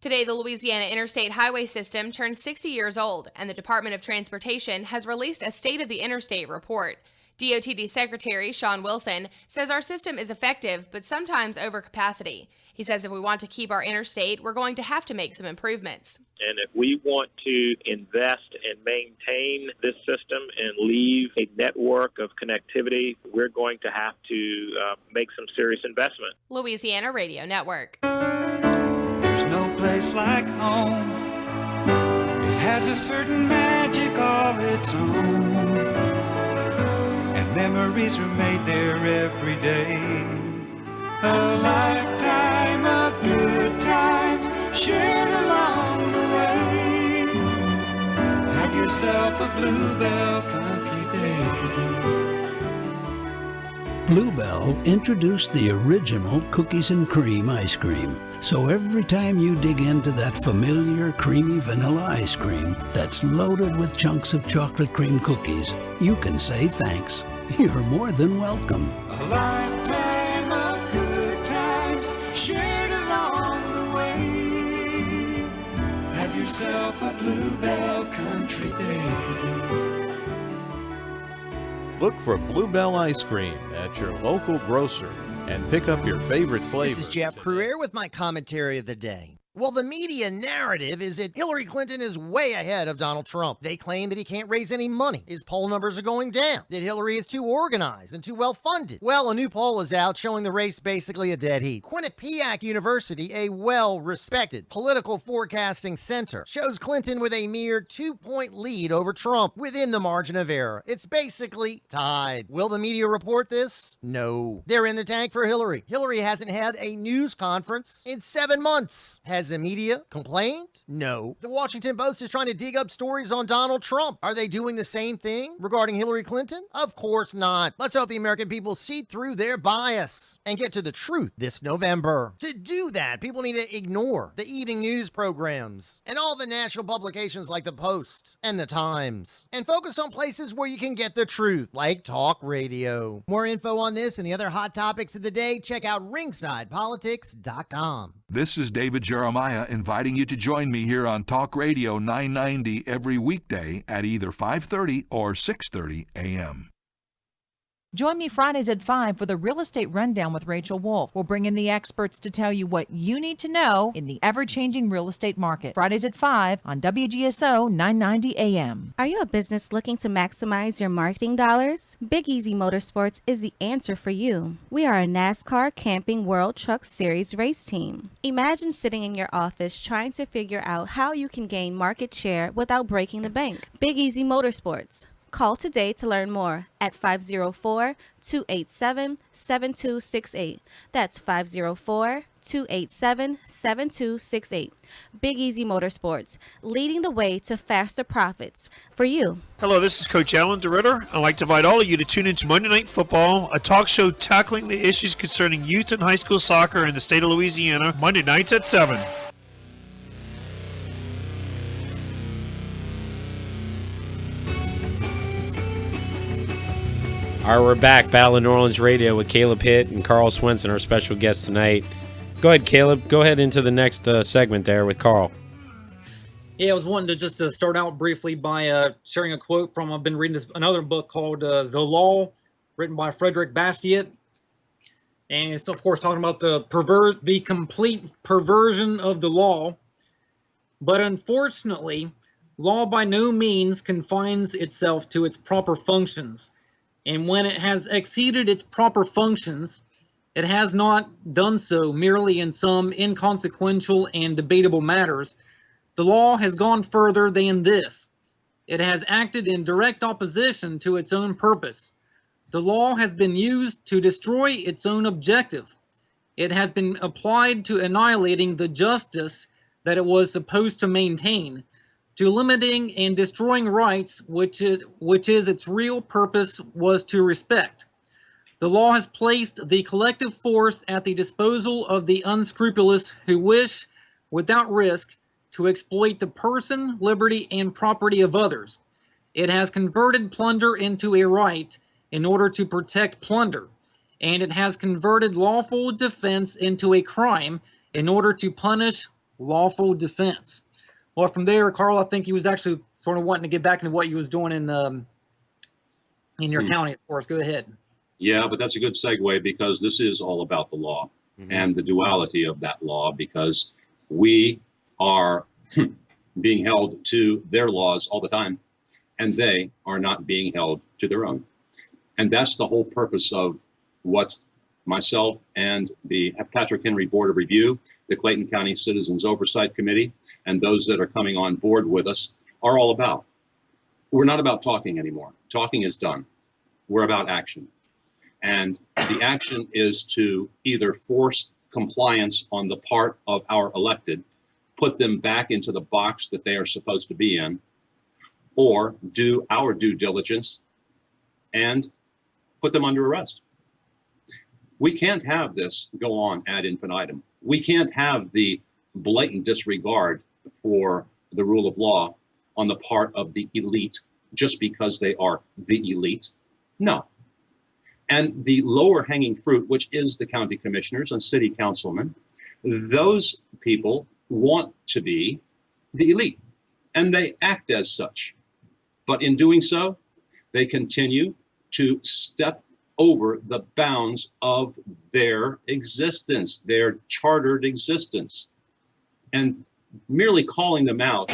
S10: Today, the Louisiana Interstate Highway System turns 60 years old, and the Department of Transportation has released a State of the Interstate report. DOTD Secretary Sean Wilson says our system is effective, but sometimes over capacity. He says if we want to keep our interstate, we're going to have to make some improvements.
S12: And if we want to invest and maintain this system and leave a network of connectivity, we're going to have to make some serious investment.
S10: Louisiana Radio Network.
S13: There's no place like home. It has a certain magic all its own. And memories are made there every day. A lifetime of good times shared along the way. Have yourself a Bluebell Country Day.
S23: Bluebell introduced the original cookies and cream ice cream. So every time you dig into that familiar creamy vanilla ice cream that's loaded with chunks of chocolate cream cookies, you can say thanks. You're more than welcome.
S13: A lifetime of good times shared along the way. Have yourself a Bluebell Country Day.
S24: Look for Bluebell Ice Cream at your local grocer and pick up your favorite flavor.
S7: This is Jeff Crouere with my commentary of the day. Well, the media narrative is that Hillary Clinton is way ahead of Donald Trump. They claim that he can't raise any money. His poll numbers are going down. That Hillary is too organized and too well-funded. Well, a new poll is out showing the race basically a dead heat. Quinnipiac University, a well-respected political forecasting center, shows Clinton with a mere 2-point lead over Trump within the margin of error. It's basically tied. Will the media report this? No. They're in the tank for Hillary. Hillary hasn't had a news conference in 7 months. Has Has the media complained? No. The Washington Post is trying to dig up stories on Donald Trump. Are they doing the same thing regarding Hillary Clinton? Of course not. Let's hope the American people see through their bias and get to the truth this November. To do that, people need to ignore the evening news programs and all the national publications like the Post and the Times, and focus on places where you can get the truth, like talk radio. More info on this and the other hot topics of the day, check out ringsidepolitics.com.
S3: This is David Jeremiah inviting you to join me here on Talk Radio 990 every weekday at either 5:30 or 6:30 a.m.
S14: Join me Fridays at 5 for the Real Estate Rundown with Rachel Wolf. We'll bring in the experts to tell you what you need to know in the ever-changing real estate market. Fridays at 5 on WGSO 990 AM.
S15: Are you a business looking to maximize your marketing dollars? Big Easy Motorsports is the answer for you. We are a NASCAR Camping World Truck Series race team. Imagine sitting in your office trying to figure out how you can gain market share without breaking the bank. Big Easy Motorsports. Call today to learn more at 504-287-7268. That's 504-287-7268. Big Easy Motorsports, leading the way to faster profits for you.
S18: Hello, this is Coach Alan DeRitter. I'd like to invite all of you to tune into Monday Night Football, a talk show tackling the issues concerning youth and high school soccer in the state of Louisiana, Monday nights at 7.
S8: All right, we're back. Battle of New Orleans Radio with Caleb Hitt and Carl Swensson, our special guest tonight. Go ahead, Caleb. Go ahead into the next segment there with Carl.
S21: Yeah, I was wanting to start out briefly by sharing a quote from, I've been reading another book called The Law, written by Frederick Bastiat. And it's, of course, talking about the complete perversion of the law. But unfortunately, law by no means confines itself to its proper functions. And when it has exceeded its proper functions, it has not done so merely in some inconsequential and debatable matters. The law has gone further than this. It has acted in direct opposition to its own purpose. The law has been used to destroy its own objective. It has been applied to annihilating the justice that it was supposed to maintain, to limiting and destroying rights which is its real purpose was to respect. The law has placed the collective force at the disposal of the unscrupulous who wish, without risk, to exploit the person, liberty, and property of others. It has converted plunder into a right in order to protect plunder, and it has converted lawful defense into a crime in order to punish lawful defense. Well, from there, Carl, I think he was actually sort of wanting to get back into what you was doing in your county. Of course, go ahead.
S22: Yeah, but that's a good segue because this is all about the law and the duality of that law, because we are being held to their laws all the time, and they are not being held to their own. And that's the whole purpose of what myself and the Patrick Henry Board of Review, the Clayton County Citizens Oversight Committee, and those that are coming on board with us are all about. We're not about talking anymore. Talking is done. We're about action. And the action is to either force compliance on the part of our elected, put them back into the box that they are supposed to be in, or do our due diligence and put them under arrest. We can't have this go on ad infinitum. We can't have the blatant disregard for the rule of law on the part of the elite just because they are the elite. No. And the lower hanging fruit, which is the county commissioners and city councilmen, those people want to be the elite and they act as such. But in doing so, they continue to step over the bounds of their existence, their chartered existence. And merely calling them out,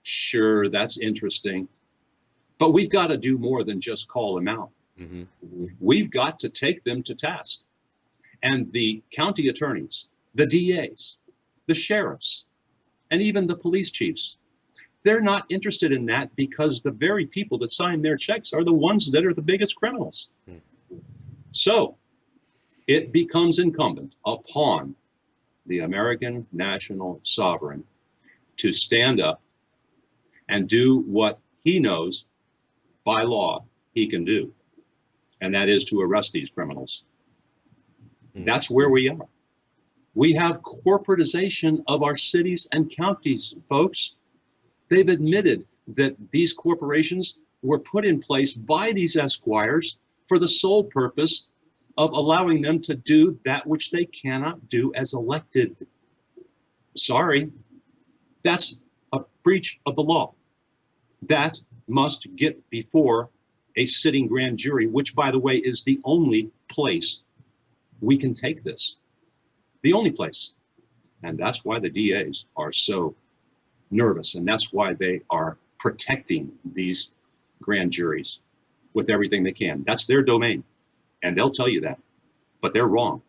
S22: sure, that's interesting. But we've got to do more than just call them out. We've got to take them to task. And the county attorneys, the DAs, the sheriffs, and even the police chiefs, they're not interested in that because the very people that sign their checks are the ones that are the biggest criminals. So it becomes incumbent upon the American national sovereign, to stand up and do what he knows by law he can do, and that is to arrest these criminals. That's where we are. We have corporatization of our cities and counties, folks. They've admitted that these corporations were put in place by these esquires for the sole purpose of allowing them to do that which they cannot do as elected. Sorry, that's a breach of the law. That must get before a sitting grand jury, which, by the way, is the only place we can take this. The only place. And that's why the DAs are so nervous, and that's why they are protecting these grand juries with everything they can. That's their domain, and they'll tell you that, but they're wrong.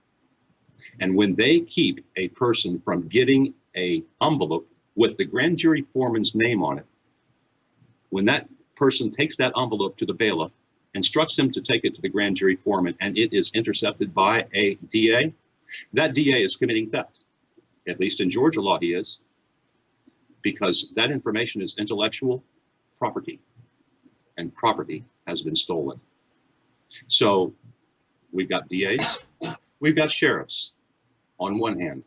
S22: And when they keep a person from getting an envelope with the grand jury foreman's name on it, when that person takes that envelope to the bailiff, instructs him to take it to the grand jury foreman, and it is intercepted by a DA, that DA is committing theft. At least in Georgia law he is, because that information is intellectual property, and property has been stolen. So we've got DAs, we've got sheriffs on one hand,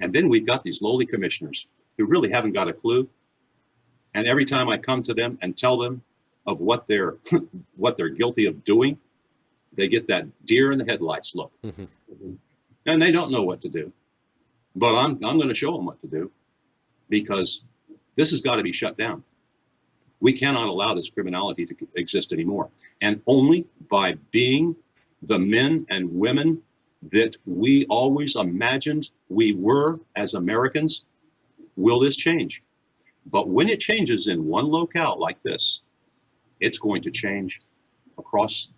S22: and then we've got these lowly commissioners who really haven't got a clue. And every time I come to them and tell them of what they're what they're guilty of doing, they get that deer in the headlights look. And they don't know what to do. But I'm going to show them what to do, because this has got to be shut down. We cannot allow this criminality to exist anymore. And only by being the men and women that we always imagined we were as Americans will this change. But when it changes in one locale like this, it's going to change across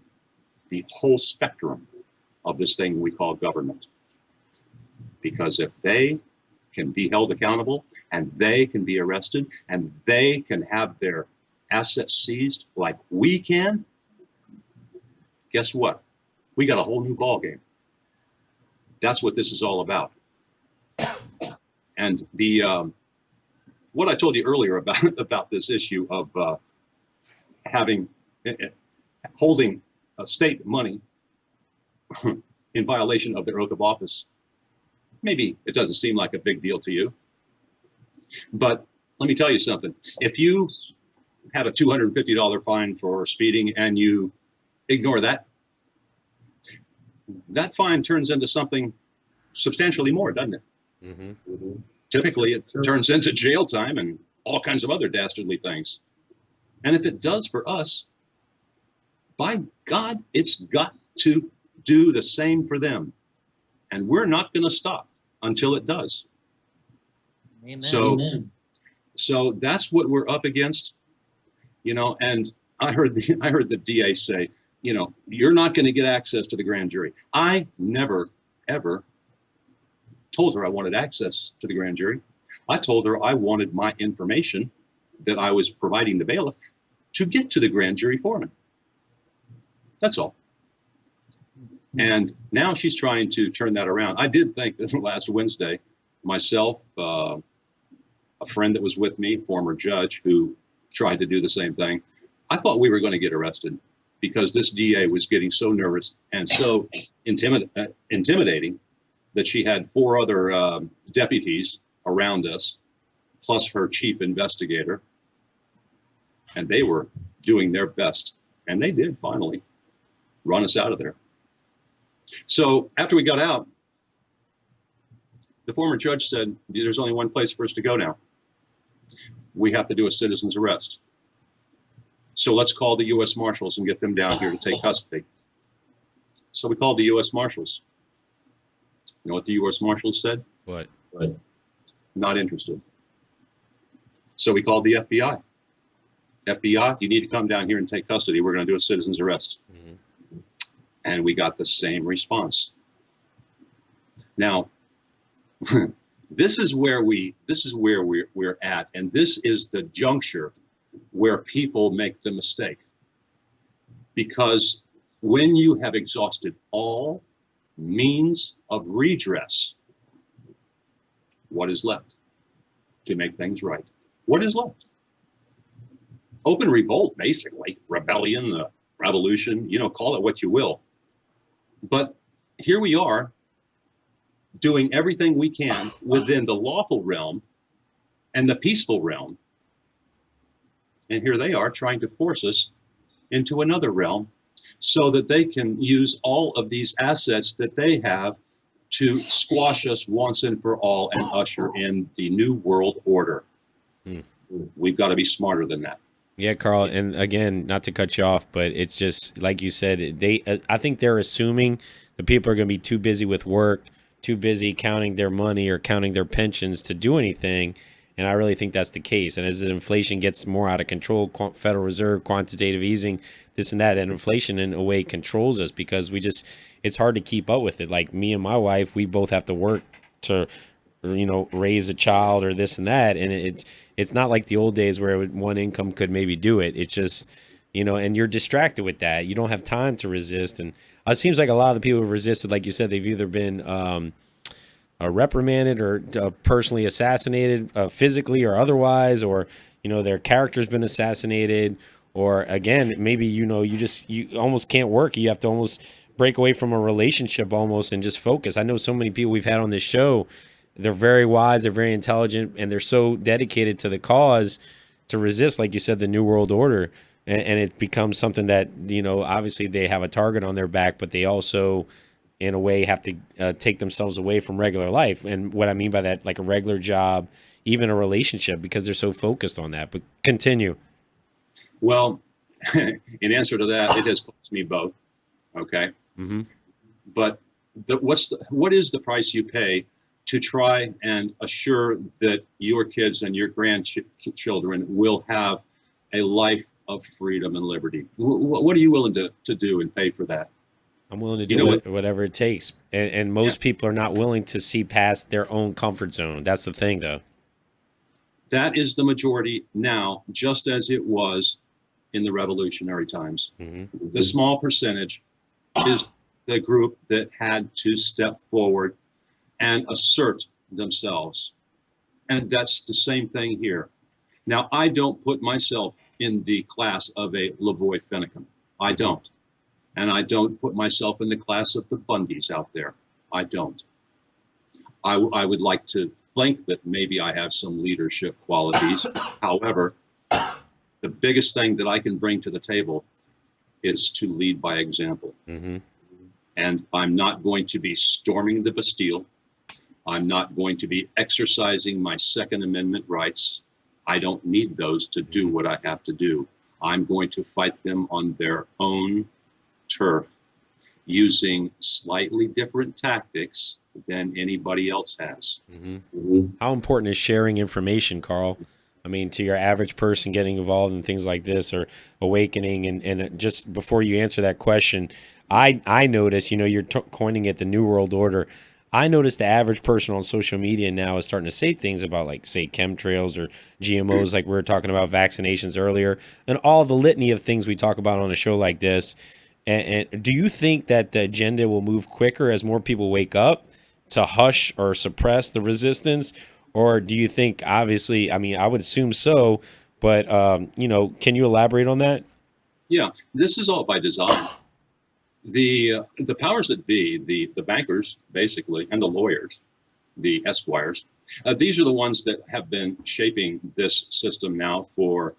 S22: the whole spectrum of this thing we call government. Because if they can be held accountable, and they can be arrested, and they can have their assets seized like we can, guess what? We got a whole new ball game. That's what this is all about. And the what I told you earlier about this issue of holding state money in violation of their oath of office, maybe it doesn't seem like a big deal to you, but let me tell you something. If you have a $250 fine for speeding and you ignore that, that fine turns into something substantially more, doesn't it? Mm-hmm. Typically, it turns into jail time and all kinds of other dastardly things. And if it does for us, by God, it's got to do the same for them. And we're not going to stop until it does.
S7: Amen.
S22: So that's what we're up against, you know. And I heard the DA say, you know, you're not going to get access to the grand jury. I never, ever told her I wanted access to the grand jury. I told her I wanted my information that I was providing the bailiff to get to the grand jury foreman. That's all. And now she's trying to turn that around. I did think that last Wednesday, myself, a friend that was with me, former judge, who tried to do the same thing, I thought we were going to get arrested because this DA was getting so nervous and so intimidating that she had 4 other deputies around us, plus her chief investigator, and they were doing their best. And they did finally run us out of there. So after we got out, the former judge said, there's only one place for us to go now. We have to do a citizen's arrest. So let's call the U.S. Marshals and get them down here to take custody. So we called the U.S. Marshals. You know what the U.S. Marshals said?
S8: What?
S22: Not interested. So we called the FBI. FBI, you need to come down here and take custody. We're going to do a citizen's arrest. Mm-hmm. And we got the same response. Now, this is where we're at, and this is the juncture where people make the mistake. Because when you have exhausted all means of redress, What is left to make things right? What is left? Open revolt, basically. Rebellion, revolution, call it what you will. But here we are doing everything we can within the lawful realm and the peaceful realm. And here they are trying to force us into another realm so that they can use all of these assets that they have to squash us once and for all and usher in the new world order. We've got to be smarter than that.
S8: Yeah, Carl, and again, not to cut you off, but it's just like you said, I think they're assuming that people are going to be too busy with work, too busy counting their money or counting their pensions to do anything, and I really think that's the case. And as the inflation gets more out of control, Federal Reserve, quantitative easing, this and that, and inflation in a way controls us because it's hard to keep up with it. Like me and my wife, we both have to work to raise a child or this and that, and it's not like the old days where one income could maybe do it. It's just and you're distracted with that. You don't have time to resist, and it seems like a lot of the people who've resisted, like you said, they've either been reprimanded or personally assassinated, physically or otherwise, or their character's been assassinated, or again maybe you almost can't work. You have to almost break away from a relationship almost and just focus. I know so many people we've had on this show. They're very wise, they're very intelligent, and they're so dedicated to the cause to resist, like you said, the New World Order. And it becomes something that, obviously they have a target on their back, but they also, in a way, have to take themselves away from regular life. And what I mean by that, like a regular job, even a relationship, because they're so focused on that. But continue.
S22: Well, in answer to that, it has cost me both. Okay. Mm-hmm. But what is the price you pay to try and assure that your kids and your grandchildren will have a life of freedom and liberty? What are you willing to do and pay for that?
S8: I'm willing to do whatever it takes. And most people are not willing to see past their own comfort zone. That's the thing, though.
S22: That is the majority now, just as it was in the revolutionary times. Mm-hmm. The small percentage is the group that had to step forward and assert themselves. And that's the same thing here. Now, I don't put myself in the class of a Lavoy Finicum. I don't. And I don't put myself in the class of the Bundys out there. I don't. I would like to think that maybe I have some leadership qualities. However, the biggest thing that I can bring to the table is to lead by example. Mm-hmm. And I'm not going to be storming the Bastille. I'm not going to be exercising my Second Amendment rights. I don't need those to do what I have to do. I'm going to fight them on their own turf using slightly different tactics than anybody else has.
S8: Mm-hmm. Mm-hmm. How important is sharing information, Carl? I mean, to your average person getting involved in things like this or awakening, and just before you answer that question, I notice, you're coining it the New World Order. I notice the average person on social media now is starting to say things about, like, say, chemtrails or GMOs, like we were talking about vaccinations earlier, and all the litany of things we talk about on a show like this. And do you think that the agenda will move quicker as more people wake up to hush or suppress the resistance? Or do you think, obviously, I mean, I would assume so, but, can you elaborate on that?
S22: Yeah, this is all by design. The powers that be, the bankers, basically, and the lawyers, the esquires, these are the ones that have been shaping this system now for,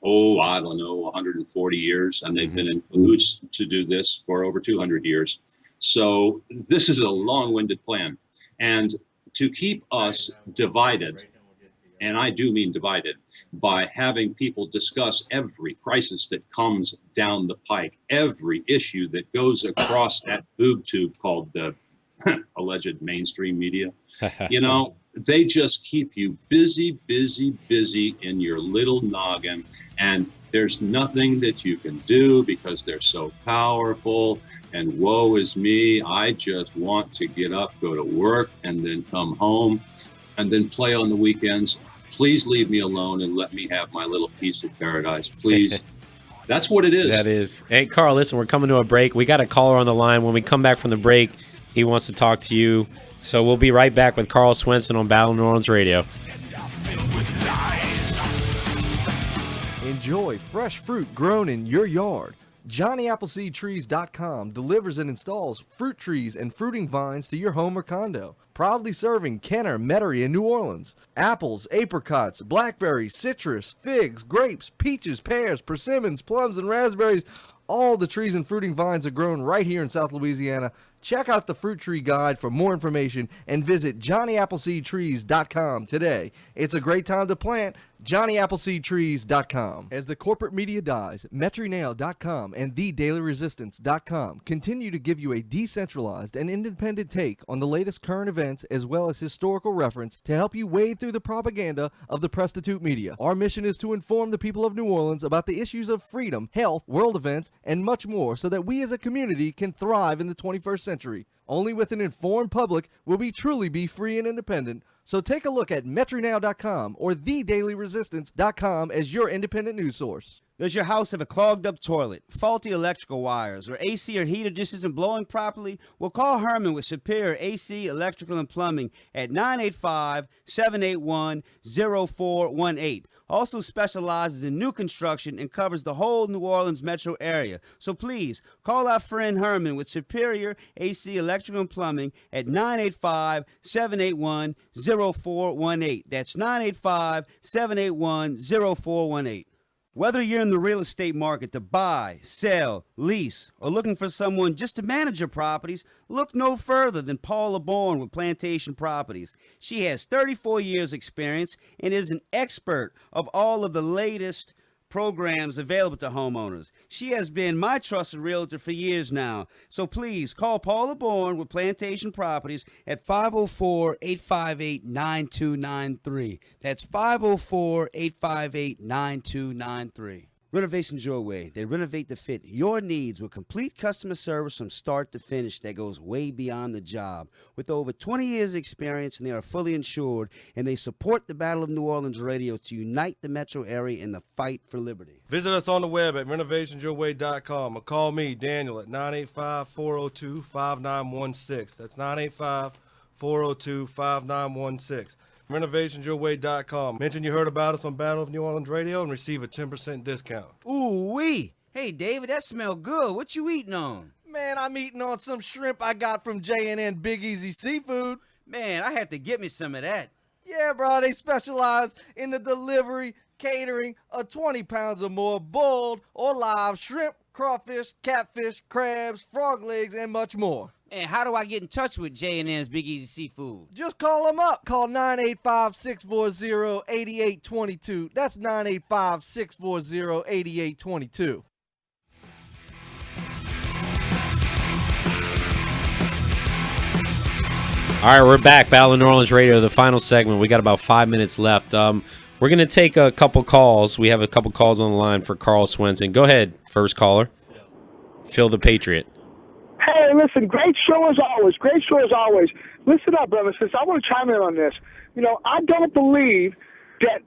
S22: I don't know, 140 years, and they've been in cahoots to do this for over 200 years. So this is a long-winded plan. And to keep us divided, and I do mean divided, by having people discuss every crisis that comes down the pike, every issue that goes across that boob tube called the alleged mainstream media. They just keep you busy, busy, busy in your little noggin, and there's nothing that you can do because they're so powerful, and woe is me, I just want to get up, go to work, and then come home, and then play on the weekends. Please leave me alone and let me have my little piece of paradise, please. That's what it is.
S8: That is. Hey, Carl, listen, we're coming to a break. We got a caller on the line. When we come back from the break, He wants to talk to you. So we'll be right back with Carl Swensson on Battle New Orleans Radio.
S1: Enjoy fresh fruit grown in your yard. JohnnyAppleseedTrees.com delivers and installs fruit trees and fruiting vines to your home or condo. Proudly serving Kenner, Metairie, and New Orleans. Apples, apricots, blackberries, citrus, figs, grapes, peaches, pears, persimmons, plums, and raspberries. All the trees and fruiting vines are grown right here in South Louisiana. Check out the Fruit Tree Guide for more information and visit JohnnyAppleseedTrees.com today. It's a great time to plant. JohnnyAppleseedTrees.com. As the corporate media dies, MetroNow.com and TheDailyResistance.com continue to give you a decentralized and independent take on the latest current events as well as historical reference to help you wade through the propaganda of the prostitute media. Our mission is to inform the people of New Orleans about the issues of freedom, health, world events, and much more so that we as a community can thrive in the 21st century. Only with an informed public will we truly be free and independent. So take a look at MetroNow.com or TheDailyResistance.com as your independent news source.
S2: Does your house have a clogged up toilet, faulty electrical wires, or AC or heater just isn't blowing properly? Well, call Herman with Superior AC, Electrical, and Plumbing at 985-781-0418. Also specializes in new construction and covers the whole New Orleans metro area. So please, call our friend Herman with Superior AC, Electrical, and Plumbing at 985-781-0418. That's 985-781-0418. Whether you're in the real estate market to buy, sell, lease, or looking for someone just to manage your properties, look no further than Paula Bourne with Plantation Properties. She has 34 years experience and is an expert of all of the latest programs available to homeowners. She has been my trusted realtor for years now. So please call Paula Bourne with Plantation Properties at 504-858-9293. That's 504-858-9293. Renovations your way. They renovate to fit your needs with complete customer service from start to finish that goes way beyond the job. With over 20 years experience, and they are fully insured, and they support the Battle of New Orleans Radio to unite the metro area in the fight for liberty.
S4: Visit us on the web at renovationsyourway.com or call me, Daniel, at 985-402-5916. That's 985-402-5916. renovationsyourway.com. Mention you heard about us on Battle of New Orleans Radio and receive a 10% discount.
S2: Ooh-wee. Hey, David, that smells good. What you eating on?
S1: Man, I'm eating on some shrimp I got from J&N Big Easy Seafood.
S2: Man, I had to get me some of that.
S1: Yeah, bro, they specialize in the delivery, catering of 20 pounds or more boiled or live shrimp, crawfish, catfish, crabs, frog legs, and much more.
S2: And how do I get in touch with J&N's Big Easy Seafood?
S1: Just call them up. Call 985-640-8822. That's 985-640-8822.
S8: All right, we're back. Battle of New Orleans Radio, the final segment. We got about 5 minutes left. We're going to take a couple calls. We have a couple calls on the line for Carl Swensson. Go ahead, first caller. Phil the Patriot.
S16: Hey, listen, great show as always. Great show as always. Listen up, brother. Since I want to chime in on this. You know, I don't believe that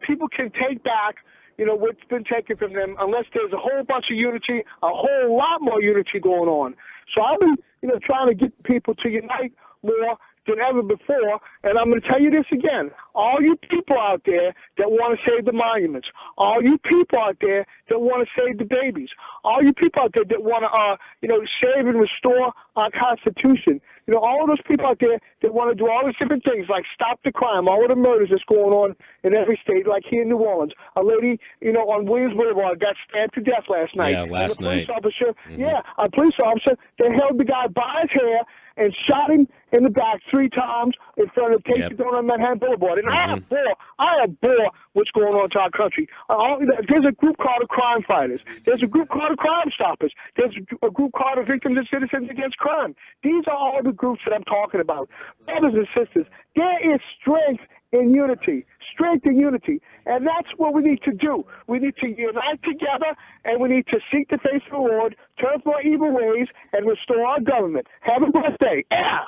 S16: people can take back, you know, what's been taken from them unless there's a whole bunch of unity, a whole lot more unity going on. So I've been, you know, trying to get people to unite more than ever before, and I'm going to tell you this again. All you people out there that want to save the monuments, all you people out there that want to save the babies, all you people out there that want to, you know, save and restore our Constitution, you know, all of those people out there that want to do all these different things, like stop the crime, all of the murders that's going on in every state, like here in New Orleans. A lady, you know, on Williams Boulevard got stabbed to death last night.
S8: Yeah, last night.
S16: A police officer, they held the guy by his hair and shot him in the back 3 times in front of Tasty Donut on Manhattan Boulevard. And I abhor what's going on to our country. There's a group called the Crime Fighters. There's a group called the Crime Stoppers. There's a group called the Victims and Citizens Against Crime. These are all the groups that I'm talking about. Brothers and sisters, there is strength in unity. Strength in unity. And that's what we need to do. We need to unite together, and we need to seek the face of the Lord, turn from our evil ways, and restore our government. Have a blessed day. Yeah.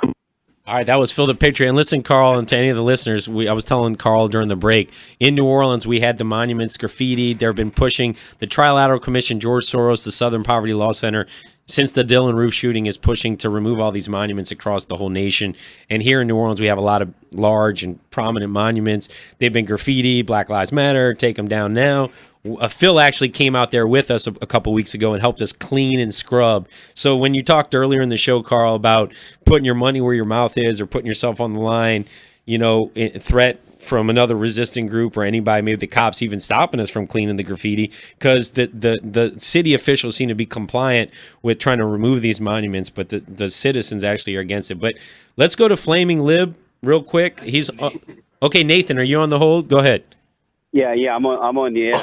S8: All right, that was Phil the Patriot. And listen, Carl, and to any of the listeners, I was telling Carl during the break, in New Orleans, we had the monuments graffitied. They've been pushing the Trilateral Commission, George Soros, the Southern Poverty Law Center, since the Dillon Roof shooting is pushing to remove all these monuments across the whole nation. And here in New Orleans, we have a lot of large and prominent monuments. They've been graffitied, Black Lives Matter, take them down now. Phil actually came out there with us a couple weeks ago and helped us clean and scrub. So when you talked earlier in the show, Carl, about putting your money where your mouth is or putting yourself on the line, threat from another resisting group or anybody, maybe the cops even stopping us from cleaning the graffiti, because the city officials seem to be compliant with trying to remove these monuments, but the citizens actually are against it. But let's go to Flaming Lib real quick. He's okay. Nathan, are you on the hold? Go ahead.
S5: Yeah, I'm on the air.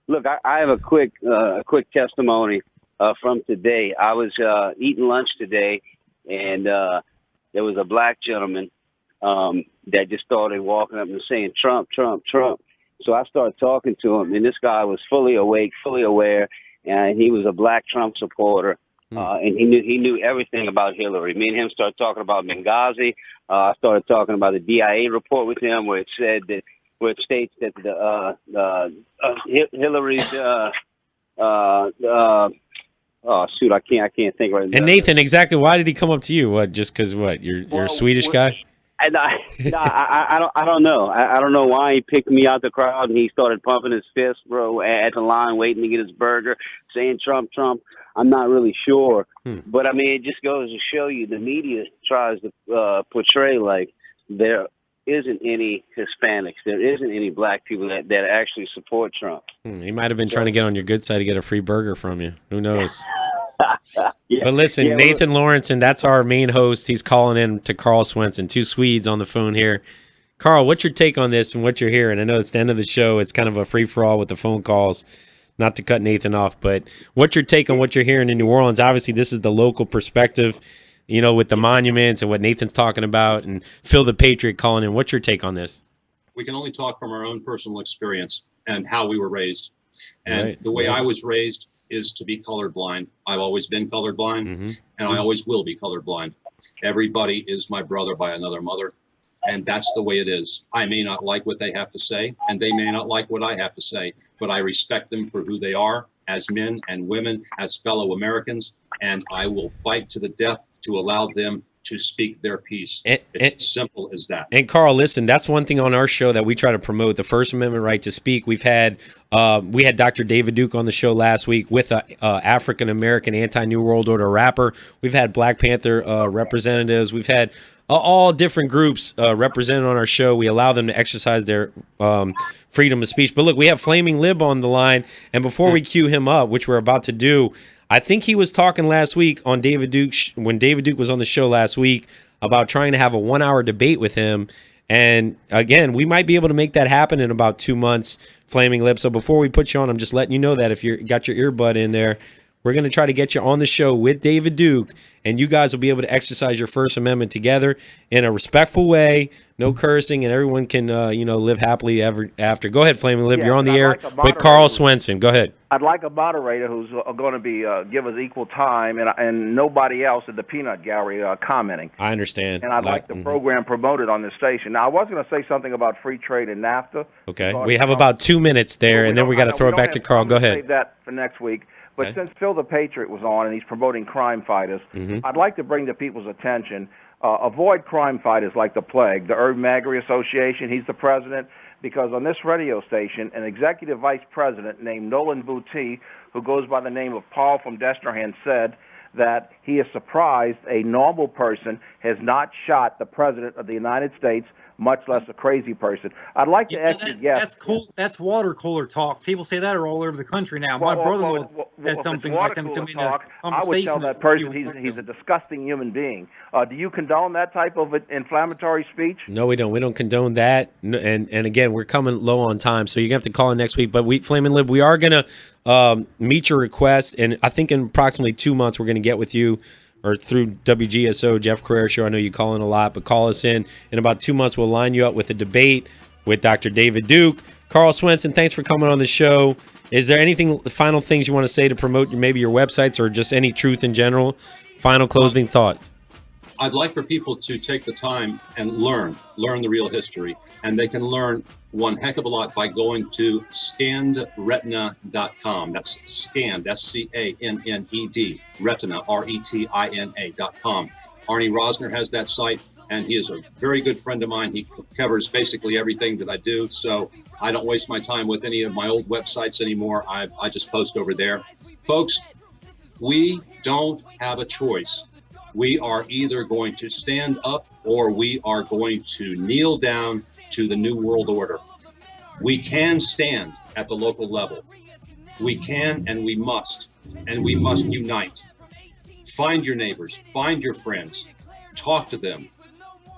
S5: Look, I have a quick testimony from today. I was eating lunch today, and there was a black gentleman that just started walking up and saying, Trump, Trump, Trump. So I started talking to him, and this guy was fully awake, fully aware, and he was a black Trump supporter, and he knew everything about Hillary. Me and him started talking about Benghazi. I started talking about the DIA report with him, where it states that Hillary's I can't think right now.
S8: And Nathan, exactly why did he come up to you? What, just because you're a Swedish guy?
S5: And I don't know. I don't know why he picked me out the crowd and he started pumping his fist, bro, at the line, waiting to get his burger, saying Trump, Trump. I'm not really sure, but I mean, it just goes to show you the media tries to portray like there isn't any Hispanics, there isn't any black people that actually support Trump.
S8: He might have been trying to get on your good side to get a free burger from you. Who knows? But listen, Nathan Lawrence, and that's our main host. He's calling in to Carl Swensson, two Swedes on the phone here. Carl, what's your take on this and what you're hearing? I know it's the end of the show. It's kind of a free-for-all with the phone calls, not to cut Nathan off, but what's your take on what you're hearing in New Orleans? Obviously, this is the local perspective, with the monuments and what Nathan's talking about, and Phil the Patriot calling in. What's your take on this?
S22: We can only talk from our own personal experience and how we were raised. And the way I was raised is to be colorblind. I've always been colorblind, and I always will be colorblind. Everybody is my brother by another mother, and that's the way it is. I may not like what they have to say, and they may not like what I have to say, but I respect them for who they are as men and women, as fellow Americans, and I will fight to the death to allow them to speak their piece. It's as simple as that.
S8: And Carl, listen, that's one thing on our show that we try to promote, the First Amendment right to speak. We had Dr. David Duke on the show last week with a African-American anti-New World Order rapper. We've had Black Panther representatives. We've had all different groups represented on our show. We allow them to exercise their freedom of speech. But look, we have Flaming Lib on the line. And before we cue him up, which we're about to do, I think he was talking last week on David Duke, when David Duke was on the show last week, about trying to have a 1-hour debate with him. And again, we might be able to make that happen in about 2 months, Flaming Lib. So before we put you on, I'm just letting you know that if you got your earbud in there, we're going to try to get you on the show with David Duke, and you guys will be able to exercise your First Amendment together in a respectful way, no cursing, and everyone can, live happily ever after. Go ahead, Flaming Lib. You're on the air with Carl Swensson. Go ahead.
S17: I'd like a moderator who's going to be give us equal time, and nobody else at the peanut gallery commenting.
S8: I understand.
S17: And I'd like the program promoted on this station. Now, I was going to say something about free trade and NAFTA.
S8: Okay. We have about 2 minutes there, and then we got to throw it back to Carl. Go ahead.
S17: Save that for next week. But since Phil the Patriot was on and he's promoting crime fighters, I'd like to bring to people's attention, avoid crime fighters like the plague. The Urban Magri Association, he's the president, because on this radio station, an executive vice president named Nolan Boutte, who goes by the name of Paul from Destrehan, said that he is surprised a normal person has not shot the president of the United States, much less a crazy person. I'd like to ask you,
S21: That's cool. That's water cooler talk. People say that all over the country now. My brother-in-law said something like that to me in a conversation.
S17: I would tell that person he's a disgusting human being. Do you condone that type of inflammatory speech?
S8: No, we don't. We don't condone that. And again, we're coming low on time, so you're going to have to call in next week. But Flamin' Lib, we are going to meet your request, and I think in approximately 2 months we're going to get with you, or through WGSO, Jeff Carrera Show. I know you call in a lot, but call us in. In about 2 months, we'll line you up with a debate with Dr. David Duke. Carl Swensson, thanks for coming on the show. Is there anything, final things you want to say to promote maybe your websites or just any truth in general? Final closing thought.
S22: I'd like for people to take the time and learn the real history. And they can learn one heck of a lot by going to scannedretina.com. That's scanned, SCANNED, retina, RETINA.com. Arnie Rosner has that site, and he is a very good friend of mine. He covers basically everything that I do, so I don't waste my time with any of my old websites anymore. I just post over there. Folks, we don't have a choice. We are either going to stand up or we are going to kneel down to the New World Order. We can stand at the local level. We can and we must unite. Find your neighbors, find your friends, talk to them,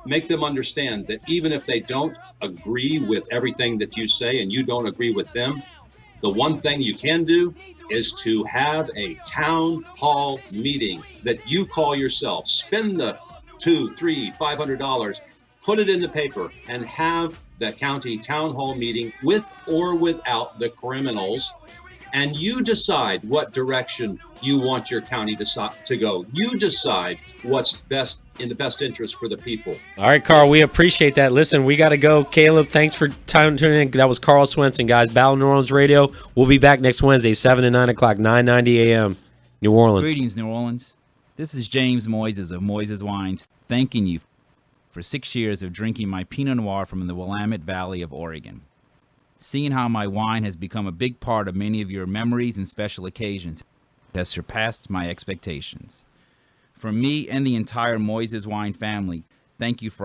S22: make them understand that even if they don't agree with everything that you say and you don't agree with them, the one thing you can do is to have a town hall meeting that you call yourself. Spend the $200, $300, $500, put it in the paper, and have the county town hall meeting with or without the criminals. And you decide what direction you want your county to go. You decide what's best in the best interest for the people.
S8: All right, Carl, we appreciate that. Listen, we got to go. Caleb, thanks for tuning in. That was Carl Swensson, guys. Battle New Orleans Radio. We'll be back next Wednesday, 7 to 9 o'clock, 9:90 a.m. New Orleans.
S6: Greetings, New Orleans. This is James Moises of Moises Wines, thanking you for 6 years of drinking my Pinot Noir from the Willamette Valley of Oregon. Seeing how my wine has become a big part of many of your memories and special occasions has surpassed my expectations. From me and the entire Moises Wine family, thank you for all.